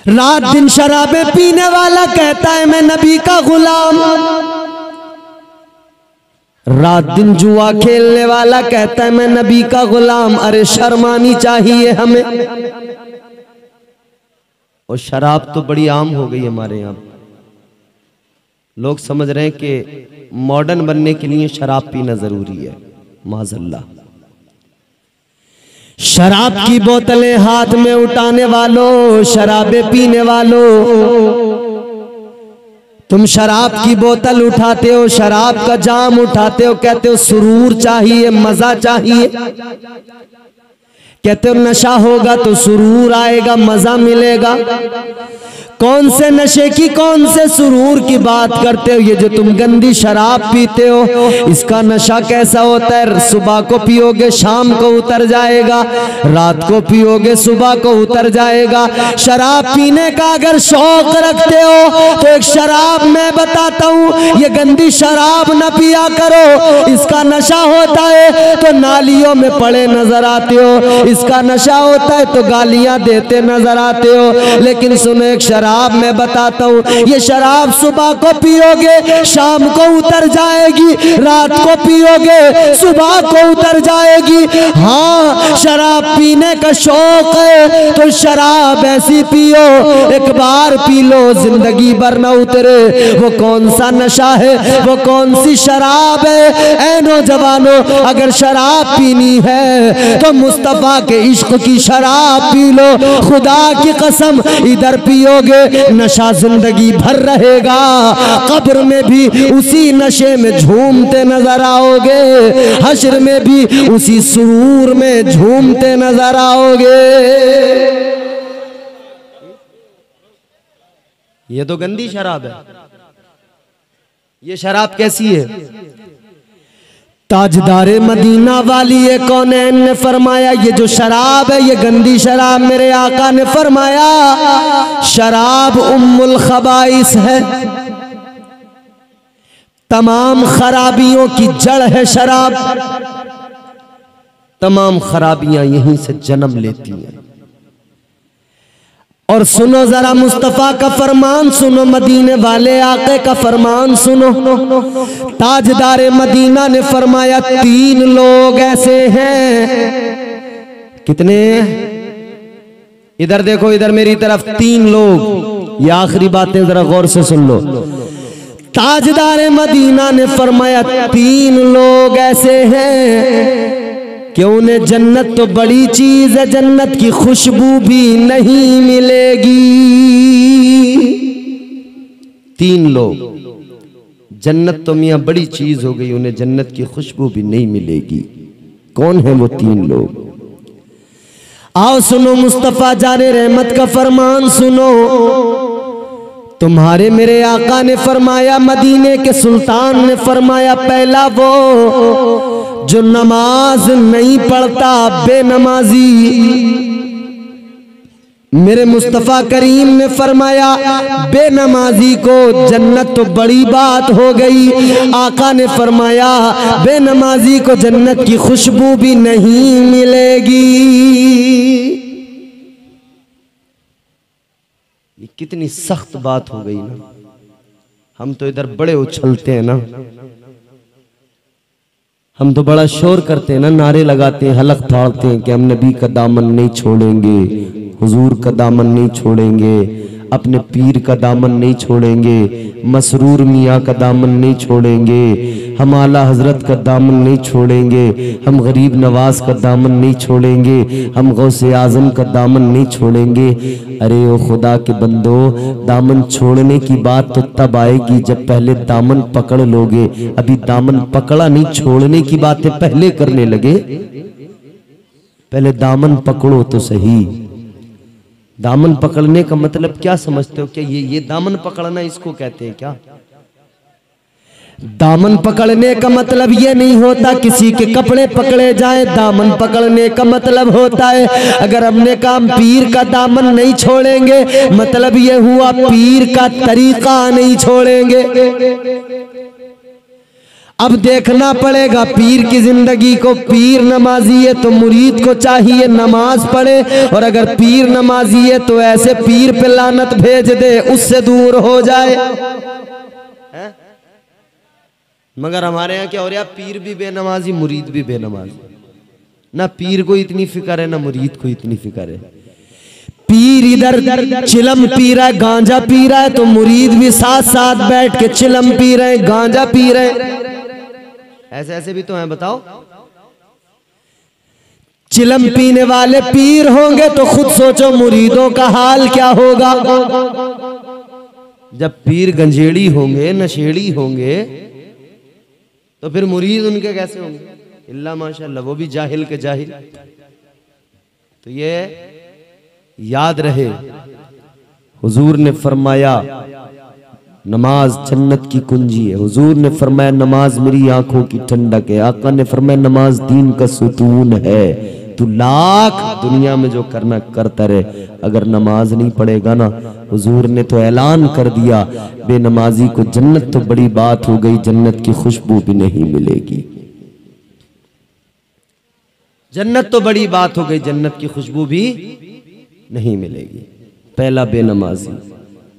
रात दिन शराबें पीने वाला कहता है मैं नबी का गुलाम, रात दिन जुआ खेलने वाला कहता है मैं नबी का गुलाम। अरे शर्मानी चाहिए हमें। और शराब तो बड़ी आम हो गई हमारे यहाँ। लोग समझ रहे हैं कि मॉडर्न बनने के लिए शराब पीना जरूरी है। माज़अल्लाह। शराब की बोतलें हाथ में उठाने वालों, शराबें पीने वालों, तुम शराब की बोतल उठाते हो, शराब का जाम उठाते हो, कहते हो सुरूर चाहिए, मजा चाहिए, कहते हो नशा होगा तो सुरूर आएगा, मजा मिलेगा। कौन से नशे की, कौन से सुरूर की बात करते हो? ये जो तुम गंदी शराब पीते हो इसका नशा कैसा होता है? सुबह को पियोगे शाम को उतर जाएगा, रात को पियोगे सुबह को उतर जाएगा। शराब पीने का अगर शौक रखते हो तो एक शराब मैं बताता हूँ, ये गंदी शराब न पिया करो। इसका नशा होता है तो नालियों में पड़े नजर आते हो, इसका नशा होता है तो गालियां देते नजर आते हो। लेकिन सुनो एक शराब मैं बताता हूँ, ये शराब सुबह को पियोगे शाम को उतर जाएगी, रात को पियोगे सुबह को उतर जाएगी। हाँ, शराब पीने का शौक है तो शराब ऐसी पियो, एक बार पी लो जिंदगी भर न उतरे। वो कौन सा नशा है, वो कौन सी शराब है? ऐ नौजवानों, अगर शराब पीनी है तो मुस्तफा के इश्क की शराब पी लो। खुदा की कसम इधर पियोगे नशा जिंदगी भर रहेगा, कब्र में भी उसी नशे में झूमते नजर आओगे, हश्र में भी उसी सुरूर में झूमते नजर आओगे। ये तो गंदी शराब है। ये शराब कैसी है? ताजदारे मदीना वाली ये कौनैन ने फरमाया ये जो शराब है ये गंदी शराब, मेरे आका ने फरमाया शराब उम्मुल खबाइस है, तमाम खराबियों की जड़ है शराब। तमाम खराबियां यहीं से जन्म लेती हैं। और सुनो जरा मुस्तफा का फरमान सुनो, मदीने वाले आके का फरमान सुनो। ताजदारे मदीना ने फरमाया 3 लोग ऐसे हैं। कितने? इधर देखो, इधर मेरी तरफ। 3 लोग। ये आखिरी बातें जरा गौर से सुन लो। ताजदारे मदीना ने फरमाया 3 लोग ऐसे हैं कि उन्हें जन्नत तो बड़ी चीज है, जन्नत की खुशबू भी नहीं मिलेगी। 3 लोग, जन्नत तो मियां बड़ी चीज हो गई, उन्हें जन्नत की खुशबू भी नहीं मिलेगी। कौन है वो 3 लोग? आओ सुनो मुस्तफा जाने रहमत का फरमान सुनो। तुम्हारे मेरे आका ने फरमाया, मदीने के सुल्तान ने फरमाया, पहला वो जो नमाज नहीं पढ़ता, बेनमाजी। मेरे मुस्तफा करीम ने फरमाया बेनमाजी को जन्नत तो बड़ी बात हो गई, आका ने फरमाया बेनमाजी को जन्नत की खुशबू भी नहीं मिलेगी। ये कितनी सख्त बात हो गई ना। हम तो इधर बड़े उछलते हैं ना, हम तो बड़ा शोर करते हैं ना, नारे लगाते हैं, हलक फाड़ते हैं कि हम नबी का दामन नहीं छोड़ेंगे, हुजूर का दामन नहीं छोड़ेंगे, अपने पीर का दामन नहीं छोड़ेंगे, मसरूर मियाँ का दामन नहीं छोड़ेंगे, हम आला हजरत का दामन नहीं छोड़ेंगे, हम गरीब नवाज का दामन नहीं छोड़ेंगे, हम गौसे आजम का दामन नहीं छोड़ेंगे। अरे ओ खुदा के बंदो, दामन छोड़ने की बात तो तब आएगी जब पहले दामन पकड़ लोगे। अभी दामन पकड़ा नहीं, छोड़ने की बातें पहले करने लगे। पहले दामन पकड़ो तो सही। दामन पकड़ने का मतलब क्या समझते हो? क्या ये दामन पकड़ना इसको कहते हैं क्या? दामन पकड़ने का मतलब ये नहीं होता किसी के कपड़े पकड़े जाए। दामन पकड़ने का मतलब होता है अगर हमने काम पीर का दामन नहीं छोड़ेंगे, मतलब ये हुआ पीर का तरीका नहीं छोड़ेंगे। अब देखना पड़ेगा पीर की जिंदगी को। पीर नमाजी है तो मुरीद को चाहिए नमाज पढ़े, और अगर पीर नमाजी है तो ऐसे पीर पे लानत भेज दे उससे दूर हो जाए। मगर हमारे यहाँ क्या हो रहा है? पीर भी बेनमाजी, मुरीद भी बेनमाजी। ना पीर को इतनी फिक्र है ना मुरीद को इतनी फिक्र है। पीर इधर चिलम पी रहा है, गांजा पी रहा है, तो मुरीद भी साथ साथ बैठ के चिलम पी रहे, गांजा पी रहे। ऐसे ऐसे भी तो हैं, बताओ। चिलम पीने वाले पीर होंगे तो खुद सोचो मुरीदों का हाल क्या होगा। जब पीर गंजेड़ी होंगे, नशेड़ी होंगे, तो फिर मुरीद उनके कैसे होंगे? इल्ला माशाअल्लाह, वो भी जाहिल के जाहिल। तो ये याद रहे, हुजूर ने फरमाया नमाज जन्नत की कुंजी है। हुजूर ने फरमाया नमाज मेरी आंखों की ठंडक है। आका ने फरमाया नमाज दीन का सुतून है। तू लाख दुनिया में जो करना करता रहे, अगर नमाज नहीं पढ़ेगा ना, हुजूर ने तो ऐलान कर दिया बेनमाजी को जन्नत तो बड़ी बात हो गई, जन्नत की खुशबू भी नहीं मिलेगी। जन्नत तो बड़ी बात हो गई, जन्नत की खुशबू भी नहीं मिलेगी। पहला बेनमाजी।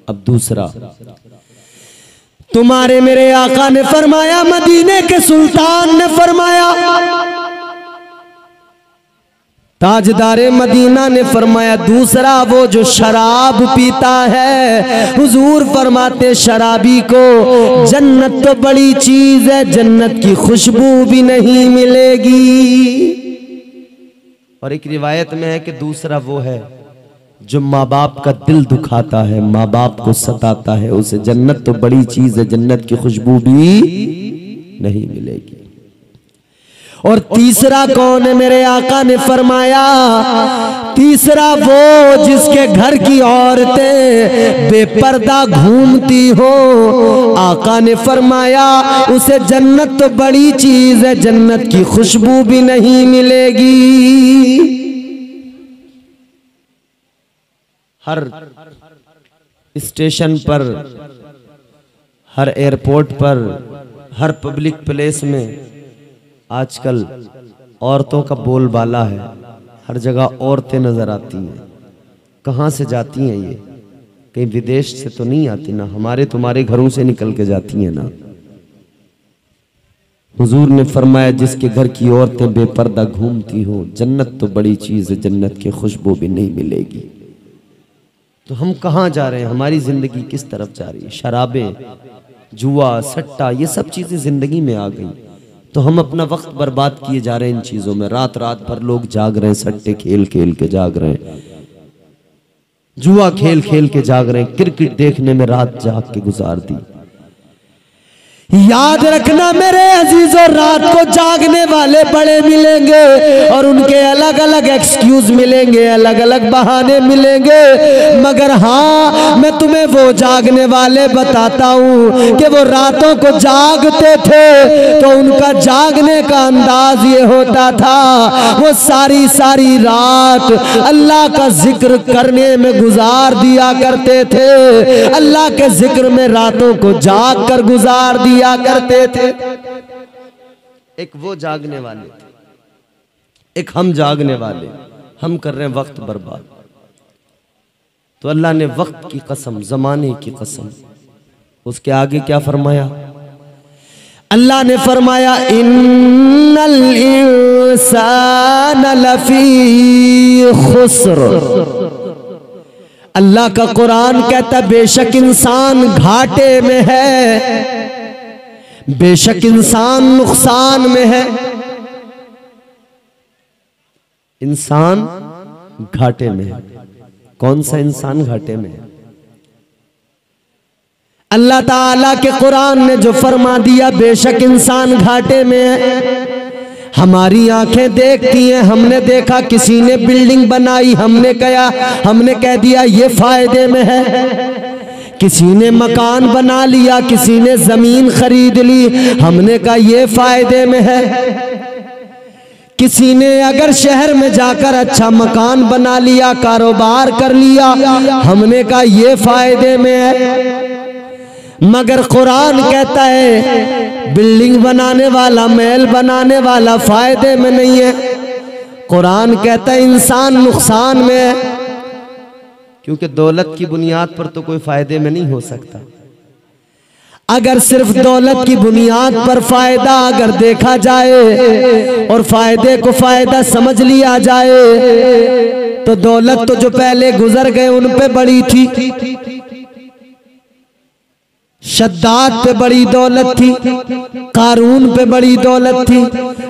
अब दूसरा, तुम्हारे मेरे आका ने फरमाया, मदीने के सुल्तान ने फरमाया, ताजदारे मदीना ने फरमाया, दूसरा वो जो शराब पीता है। हुजूर फरमाते शराबी को जन्नत तो बड़ी चीज है, जन्नत की खुशबू भी नहीं मिलेगी। और एक रिवायत में है कि दूसरा वो है जो माँ बाप का दिल दुखाता है, माँ बाप को सताता है, उसे जन्नत तो बड़ी चीज है, जन्नत की खुशबू भी नहीं मिलेगी। और तीसरा कौन है? मेरे आका ने फरमाया, तीसरा वो जिसके घर की औरतें बेपर्दा घूमती हो। आका ने फरमाया उसे जन्नत तो बड़ी चीज है, जन्नत की खुशबू भी नहीं मिलेगी। हर स्टेशन पर, हर एयरपोर्ट पर, हर पब्लिक प्लेस में आजकल औरतों का बोलबाला है। हर जगह औरतें नजर आती हैं। कहाँ से जाती हैं ये? कहीं विदेश से तो नहीं आती ना, हमारे तुम्हारे घरों से निकल के जाती हैं ना। हुजूर ने फरमाया जिसके घर की औरतें बेपर्दा घूमती हो, जन्नत तो बड़ी चीज है, जन्नत की खुशबू भी नहीं मिलेगी। तो हम कहाँ जा रहे हैं? हमारी जिंदगी किस तरफ जा रही है? शराबें, जुआ, सट्टा, ये सब चीजें जिंदगी में आ गई, तो हम अपना वक्त बर्बाद किए जा रहे हैं इन चीजों में। रात रात भर लोग जाग रहे हैं, सट्टे खेल खेल के जाग रहे हैं, जुआ खेल खेल के जाग रहे हैं, क्रिकेट देखने में रात जाग के गुजार दी। याद रखना मेरे अजीजों, रात को जागने वाले बड़े मिलेंगे और उनके अलग अलग एक्सक्यूज मिलेंगे, अलग अलग बहाने मिलेंगे। मगर हाँ, मैं तुम्हें वो जागने वाले बताता हूँ कि वो रातों को जागते थे तो उनका जागने का अंदाज ये होता था, वो सारी सारी रात अल्लाह का जिक्र करने में गुजार दिया करते थे। अल्लाह के जिक्र में रातों को जाग कर गुजार दिया करते थे। एक वो जागने वाले थे, एक हम जागने वाले। हम कर रहे हैं वक्त बर्बाद। तो अल्लाह ने वक्त की कसम, जमाने की कसम, उसके आगे क्या फरमाया? अल्लाह ने फरमाया इन्नल इंसान लफी खुस्र। अल्लाह का कुरान कहता है बेशक इंसान घाटे में है, बेशक इंसान नुकसान में है। इंसान घाटे में है। कौन सा इंसान घाटे में है? अल्लाह ताला के कुरान ने जो फरमा दिया बेशक इंसान घाटे में है। हमारी आंखें देखती हैं, हमने देखा किसी ने बिल्डिंग बनाई, हमने कह दिया ये फायदे में है। किसी ने मकान बना लिया, किसी ने जमीन खरीद ली, हमने कहा ये फायदे में है। किसी ने अगर शहर में जाकर अच्छा मकान बना लिया, कारोबार कर लिया, हमने कहा ये फायदे में है। मगर कुरान कहता है बिल्डिंग बनाने वाला, महल बनाने वाला फायदे में नहीं है। कुरान कहता है इंसान नुकसान में है। क्योंकि दौलत की बुनियाद पर तो कोई फायदे में नहीं हो सकता। अगर सिर्फ दौलत की बुनियाद पर फायदा अगर देखा जाए और फायदे को फायदा समझ लिया जाए तो दौलत तो जो पहले गुजर गए उन पे बड़ी थी। शद्दाद पे बड़ी दौलत थी, कारून पे बड़ी दौलत थी,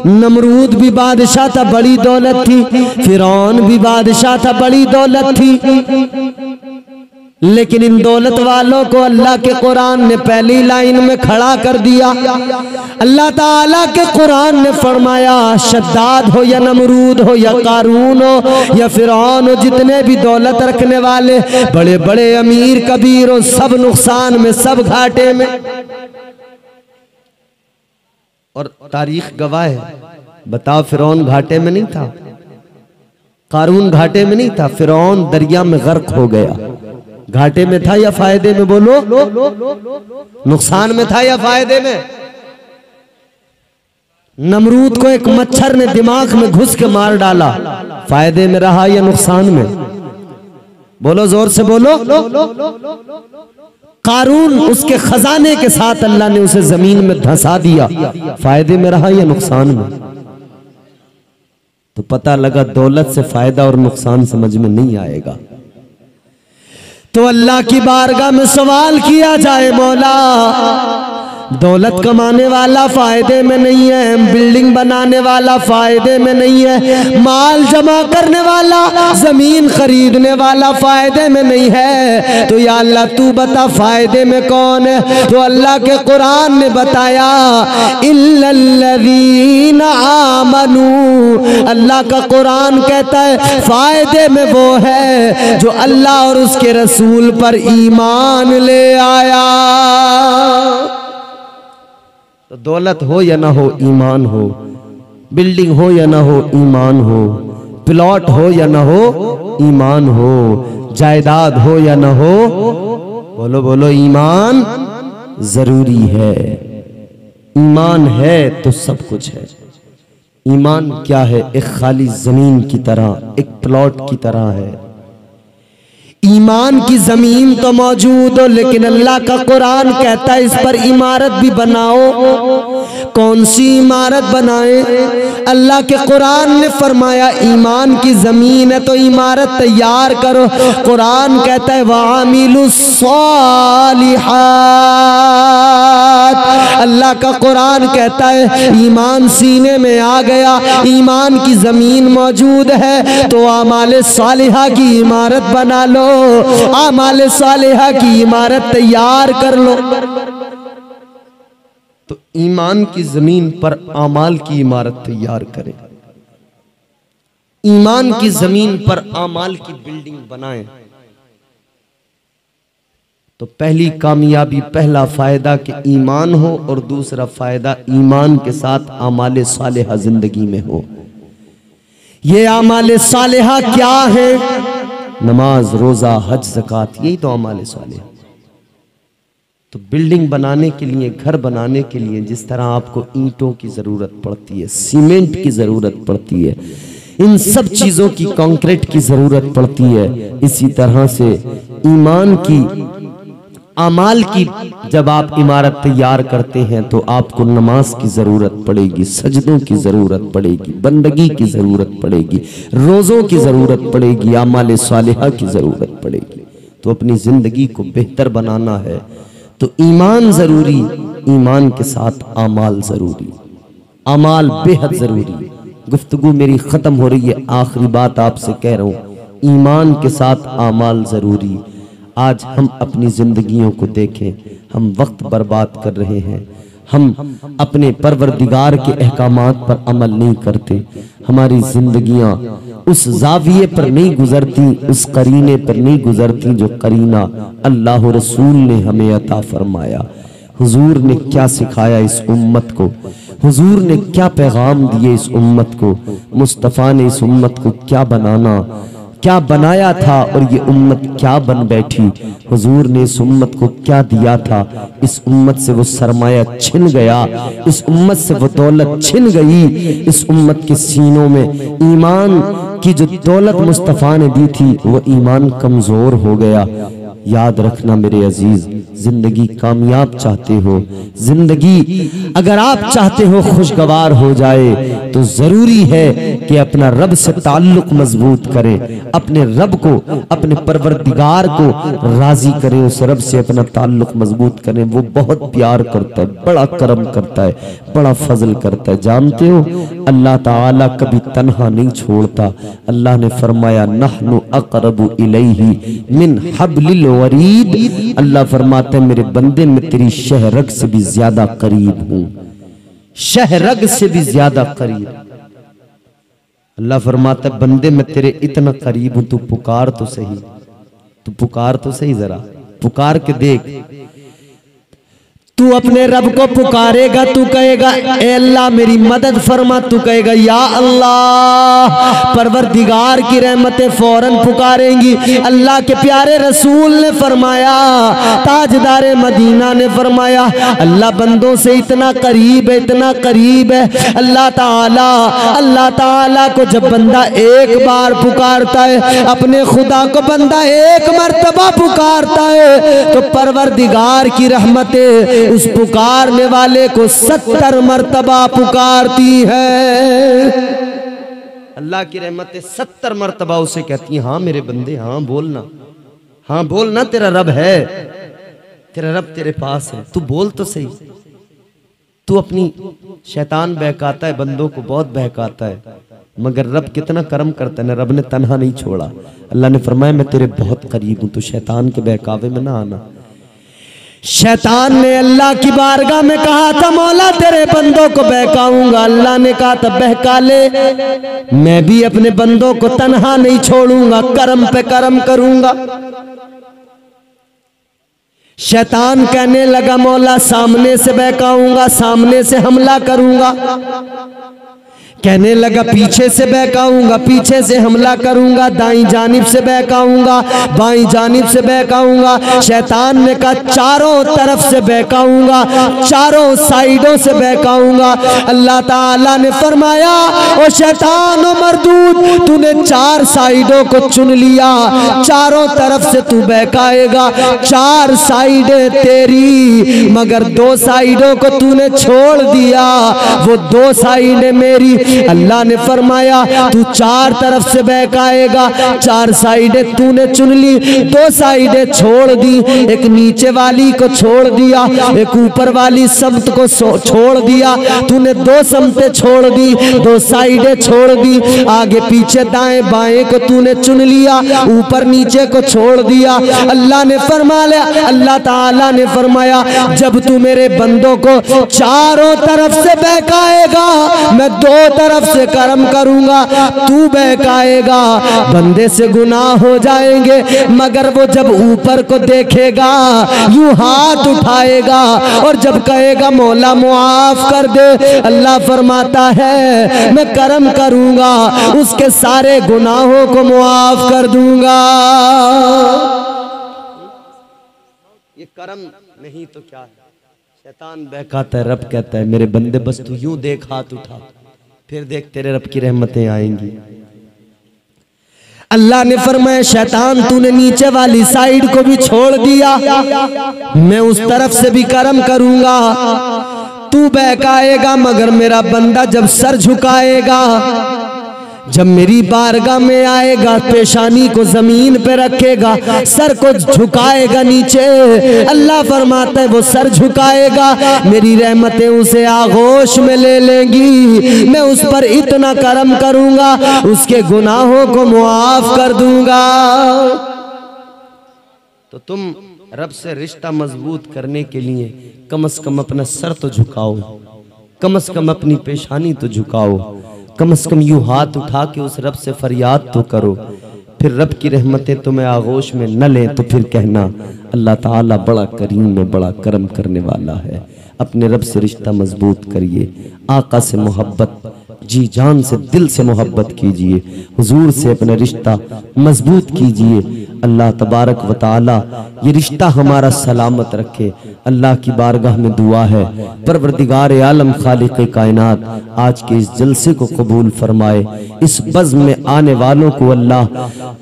नमरूद भी बादशाह था, बड़ी दौलत थी, फिरौन भी बादशाह था, बड़ी दौलत थी। लेकिन इन दौलत वालों को अल्लाह के कुरान ने पहली लाइन में खड़ा कर दिया। अल्लाह ताला के कुरान ने फरमाया शद्दाद हो या नमरूद हो या कारून हो या फिरौन हो, जितने भी दौलत रखने वाले बड़े बड़े अमीर कबीर हो, सब नुकसान में, सब घाटे में। और तारीख गवाह है। बताओ फिरौन घाटे में नहीं था, कारून घाटे में नहीं था, फिरौन दरिया में गर्क हो गया। घाटे में था या फायदे में? बोलो, नुकसान में था या फायदे में? नमरूद को एक मच्छर ने दिमाग में घुस के मार डाला, फायदे में रहा या नुकसान में? बोलो, जोर से बोलो। कारून उसके खजाने के साथ अल्लाह ने उसे जमीन में धंसा दिया, फायदे में रहा या नुकसान में? तो पता लगा दौलत से फायदा और नुकसान समझ में नहीं आएगा। तो अल्लाह की बारगाह में सवाल किया जाए मौला दौलत कमाने वाला फायदे में नहीं है, बिल्डिंग बनाने वाला फायदे में नहीं है, माल जमा करने वाला, जमीन खरीदने वाला फायदे में नहीं है, तो या अल्लाह तू बता फायदे में कौन है? तो अल्लाह के कुरान ने बताया इल्लल्लज़ीना आमनू। अल्लाह का कुरान कहता है फायदे में वो है जो अल्लाह और उसके रसूल पर ईमान ले आया। तो दौलत हो या ना हो, ईमान हो, बिल्डिंग हो या ना हो, ईमान हो, प्लॉट हो या ना हो, ईमान हो, जायदाद हो या ना हो, बोलो बोलो, ईमान जरूरी है। ईमान है तो सब कुछ है। ईमान क्या है? एक खाली जमीन की तरह, एक प्लॉट की तरह है। ईमान की जमीन तो मौजूद हो, लेकिन अल्लाह का कुरान कहता है इस पर इमारत भी बनाओ। कौन सी इमारत बनाए? अल्लाह के कुरान ने फरमाया ईमान की जमीन है तो इमारत तैयार करो। कुरान कहता है वामिलुस सालिहात। अल्लाह का कुरान कहता है ईमान सीने में आ गया, ईमान की जमीन मौजूद है तो आमाले सालिहा की इमारत बना लो, आमाले सालिहा की इमारत तैयार कर लो। तो ईमान की जमीन पर आमाल की इमारत तैयार करें, ईमान की जमीन पर आमाल की बिल्डिंग बनाएं। तो पहली कामयाबी, पहला फायदा कि ईमान हो, और दूसरा फायदा ईमान के साथ आमाले सालेहा जिंदगी में हो। ये आमाले सालेहा क्या है? नमाज, रोजा, हज, ज़कात, यही तो आमाले सालेहा। तो बिल्डिंग बनाने के लिए, घर बनाने के लिए जिस तरह आपको ईंटों की जरूरत पड़ती है, सीमेंट की जरूरत पड़ती है, इन सब चीजों की, कंक्रीट की जरूरत पड़ती है, इसी तरह से ईमान की आमाल की जब आप इमारत तैयार करते हैं तो आपको नमाज की जरूरत पड़ेगी, सजदों की जरूरत पड़ेगी, बंदगी की जरूरत पड़ेगी, रोजों की जरूरत पड़ेगी, आमाल सालिहा की जरूरत पड़ेगी। तो अपनी जिंदगी को बेहतर बनाना है तो ईमान जरूरी, ईमान के साथ आमाल जरूरी, आमाल बेहद जरूरी। गुफ्तगू मेरी खत्म हो रही है, आखिरी बात आपसे कह रहा हूं, ईमान के साथ आमाल जरूरी। आज हम अपनी जिंदगियों को देखें, हम वक्त बर्बाद कर रहे हैं, हम अपने परवरदिगार के अहकामात पर अमल नहीं करते, हमारी जिंदगियां उस जाविये पर नहीं गुजरती, उस करीने पर नहीं गुजरती जो करीना अल्लाह रसूल ने हमें अता फरमाया। हुजूर ने क्या सिखाया इस उम्मत को, हुजूर ने क्या पैगाम दिए इस उम्मत को, मुस्तफ़ा ने इस उम्मत को क्या बनाया था और ये उम्मत क्या बन बैठी। हुजूर ने इस उम्मत को क्या दिया था, इस उम्मत से वो सरमाया छिन गया, इस उम्मत से वो दौलत छिन गई, इस उम्मत के सीनों में ईमान की जो दौलत मुस्तफ़ा ने दी थी वो ईमान कमजोर हो गया। याद रखना मेरे अजीज, जिंदगी कामयाब चाहते हो, जिंदगी अगर आप चाहते हो खुशगवार हो जाए तो जरूरी है कि अपना रब से ताल्लुक मजबूत करें, अपने रब को, अपने परवरदिगार को राजी करें, उस रब से अपना ताल्लुक मजबूत करें। वो बहुत प्यार करता है, बड़ा करम करता है, बड़ा फजल करता है। जानते हो अल्लाह ताला कभी तन्हा नहीं छोड़ता। अल्लाह ने फरमाया नहनु अक़रबु इलैहि मिन हब्लिल वरीद। अल्लाह फरमाते मेरे बंदे में तेरी शहरग से भी ज्यादा करीब हूं, शहरग से भी ज्यादा करीब। अल्लाह फरमाता बंदे मैं तेरे इतना करीब हूं, तू पुकार तो सही, तू पुकार तो सही, जरा पुकार के देख। तू अपने रब को पुकारेगा, तू कहेगा ए अल्लाह मेरी मदद फरमा, तू कहेगा या अल्लाह, परवरदिगार की रहमतें फौरन पुकारेंगी। अल्लाह के प्यारे रसूल ने फरमाया, ताजदारे मदीना ने फरमाया, अल्लाह बंदों से इतना करीब है, इतना करीब है। अल्लाह ताला को जब बंदा एक बार पुकारता है, अपने खुदा को बंदा एक मर्तबा पुकारता है तो परवरदिगार की रहमतें उस पुकारने वाले को 70 मर्तबा पुकारती है। अल्लाह की रहमतें 70 मर्तबा उसे कहती हैं हाँ मेरे बंदे, हाँ बोलना, हाँ बोलना, तेरा रब है, तेरा रब तेरे पास है, तू बोल तो सही। तू अपनी शैतान बहकाता है, बंदों को बहुत बहकाता है, मगर रब कितना करम करता है ना, रब ने तन्हा नहीं छोड़ा। अल्लाह ने फरमाया मैं तेरे बहुत करीब हूं, तो शैतान के बहकावे में ना आना। शैतान ने अल्लाह की बारगाह में कहा था मौला तेरे बंदों को बहकाऊंगा। अल्लाह ने कहा था बहका ले, मैं भी अपने बंदों को तन्हा नहीं छोड़ूंगा, करम पे करम करूंगा। शैतान कहने लगा मौला सामने से बहकाऊंगा, सामने से हमला करूंगा। कहने लगा पीछे से बहकाऊंगा, पीछे से हमला करूंगा, दाईं जानिब से बहकाऊंगा, बाईं जानिब से बहकाऊंगा। शैतान ने कहा चारों तरफ से बहकाऊंगा, चारों साइडों से बहकाऊंगा। अल्लाह ताला ने फरमाया ओ शैतान ओ मरदूद, तूने 4 साइडों को चुन लिया, चारों तरफ से तू बहकाएगा, 4 साइडें तेरी, मगर 2 साइडों को तूने छोड़ दिया, वो 2 साइडें मेरी। अल्लाह ने फरमाया तू 4 तरफ से बहकाएगा, 4 साइडें तूने चुन ली, 2 साइडें छोड़ दी, एक नीचे वाली को छोड़ दिया, एक ऊपर वाली समत को छोड़ दिया। तूने 2 समतें छोड़ दी, 2 साइडें छोड़ दी, आगे पीछे दाएं बाएं को तूने चुन लिया, ऊपर नीचे को छोड़ दिया। अल्लाह ने फरमाया, अल्लाह ताला ने फरमाया जब तू मेरे बंदों को चारों तरफ से बहकाएगा, मैं 2 तरफ से करम करूंगा, तू बहकाएगा, बंदे से गुनाह हो जाएंगे, मगर वो जब ऊपर को देखेगा यूं हाथ उठाएगा और जब कहेगा मौला मुआफ कर दे, अल्लाह फरमाता है मैं करम करूंगा, उसके सारे गुनाहों को मुआफ कर दूंगा। ये करम नहीं तो क्या है? शैतान बहकाता है, रब कहता है मेरे बंदे बस तू यूं देख, हाथ उठा, फिर देख तेरे रब की रहमतें आएंगी। अल्लाह ने फरमाया शैतान तूने नीचे वाली साइड को भी छोड़ दिया, मैं उस तरफ से भी करम करूंगा। तू बहकाएगा मगर मेरा बंदा जब सर झुकाएगा, जब मेरी बारगाह में आएगा, पेशानी को जमीन पे रखेगा, सर को झुकाएगा नीचे, अल्लाह फरमाता है वो सर झुकाएगा, मेरी रहमतें उसे आगोश में ले लेंगी, मैं उस पर इतना करम करूंगा, उसके गुनाहों को मुआफ कर दूंगा। तो तुम रब से रिश्ता मजबूत करने के लिए कम से कम अपना सर तो झुकाओ, कम से कम अपनी पेशानी तो झुकाओ, कम से कम यूं हाथ उठा के उस रब से फरियाद तो करो। फिर रब की रहमतें तुम्हें आगोश में न लें तो फिर कहना अल्लाह ताला बड़ा करीम है, बड़ा करम करने वाला है। अपने रब से रिश्ता मजबूत करिए, आका से मोहब्बत जी जान से दिल से मोहब्बत कीजिए, हुजूर से अपना रिश्ता मजबूत कीजिए। अल्लाह तबारक व ताला ये रिश्ता हमारा सलामत रखे। अल्लाह की बारगाह में दुआ है, परवरदिगार आलम खालिक कायनात आज के इस जलसे को कबूल फरमाए। इस बज़्म में आने वालों को अल्लाह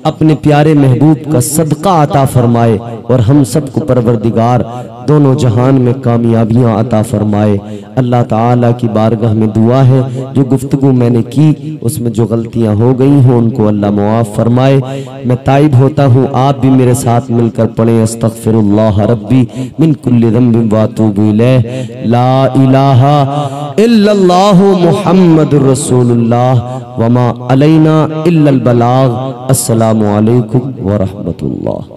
अपने प्यारे महबूब का सदका अता फरमाए और हम सबको परवरदिगार दोनों जहान में कामयाबियां अता फरमाए। अल्लाह ताला की बारगाह में दुआ है जो गुफ्तगू मैंने की उसमें जो गलतियां हो गई हों उनको अल्लाह मुआफ फरमाए। मैं ताइब होता हूँ, आप भी मेरे साथ मिलकर पढ़ें अस्तगफिरुल्लाह रब्बी मिन कुल्लि ज़ंबिन व अतूबु इलैह। ला इलाहा इल्लल्लाहु मुहम्मदुर रसूलुल्लाह वमा अलैना इल्लल बलाग। अस्सलामु अलैकुम व रहमतुल्लाह।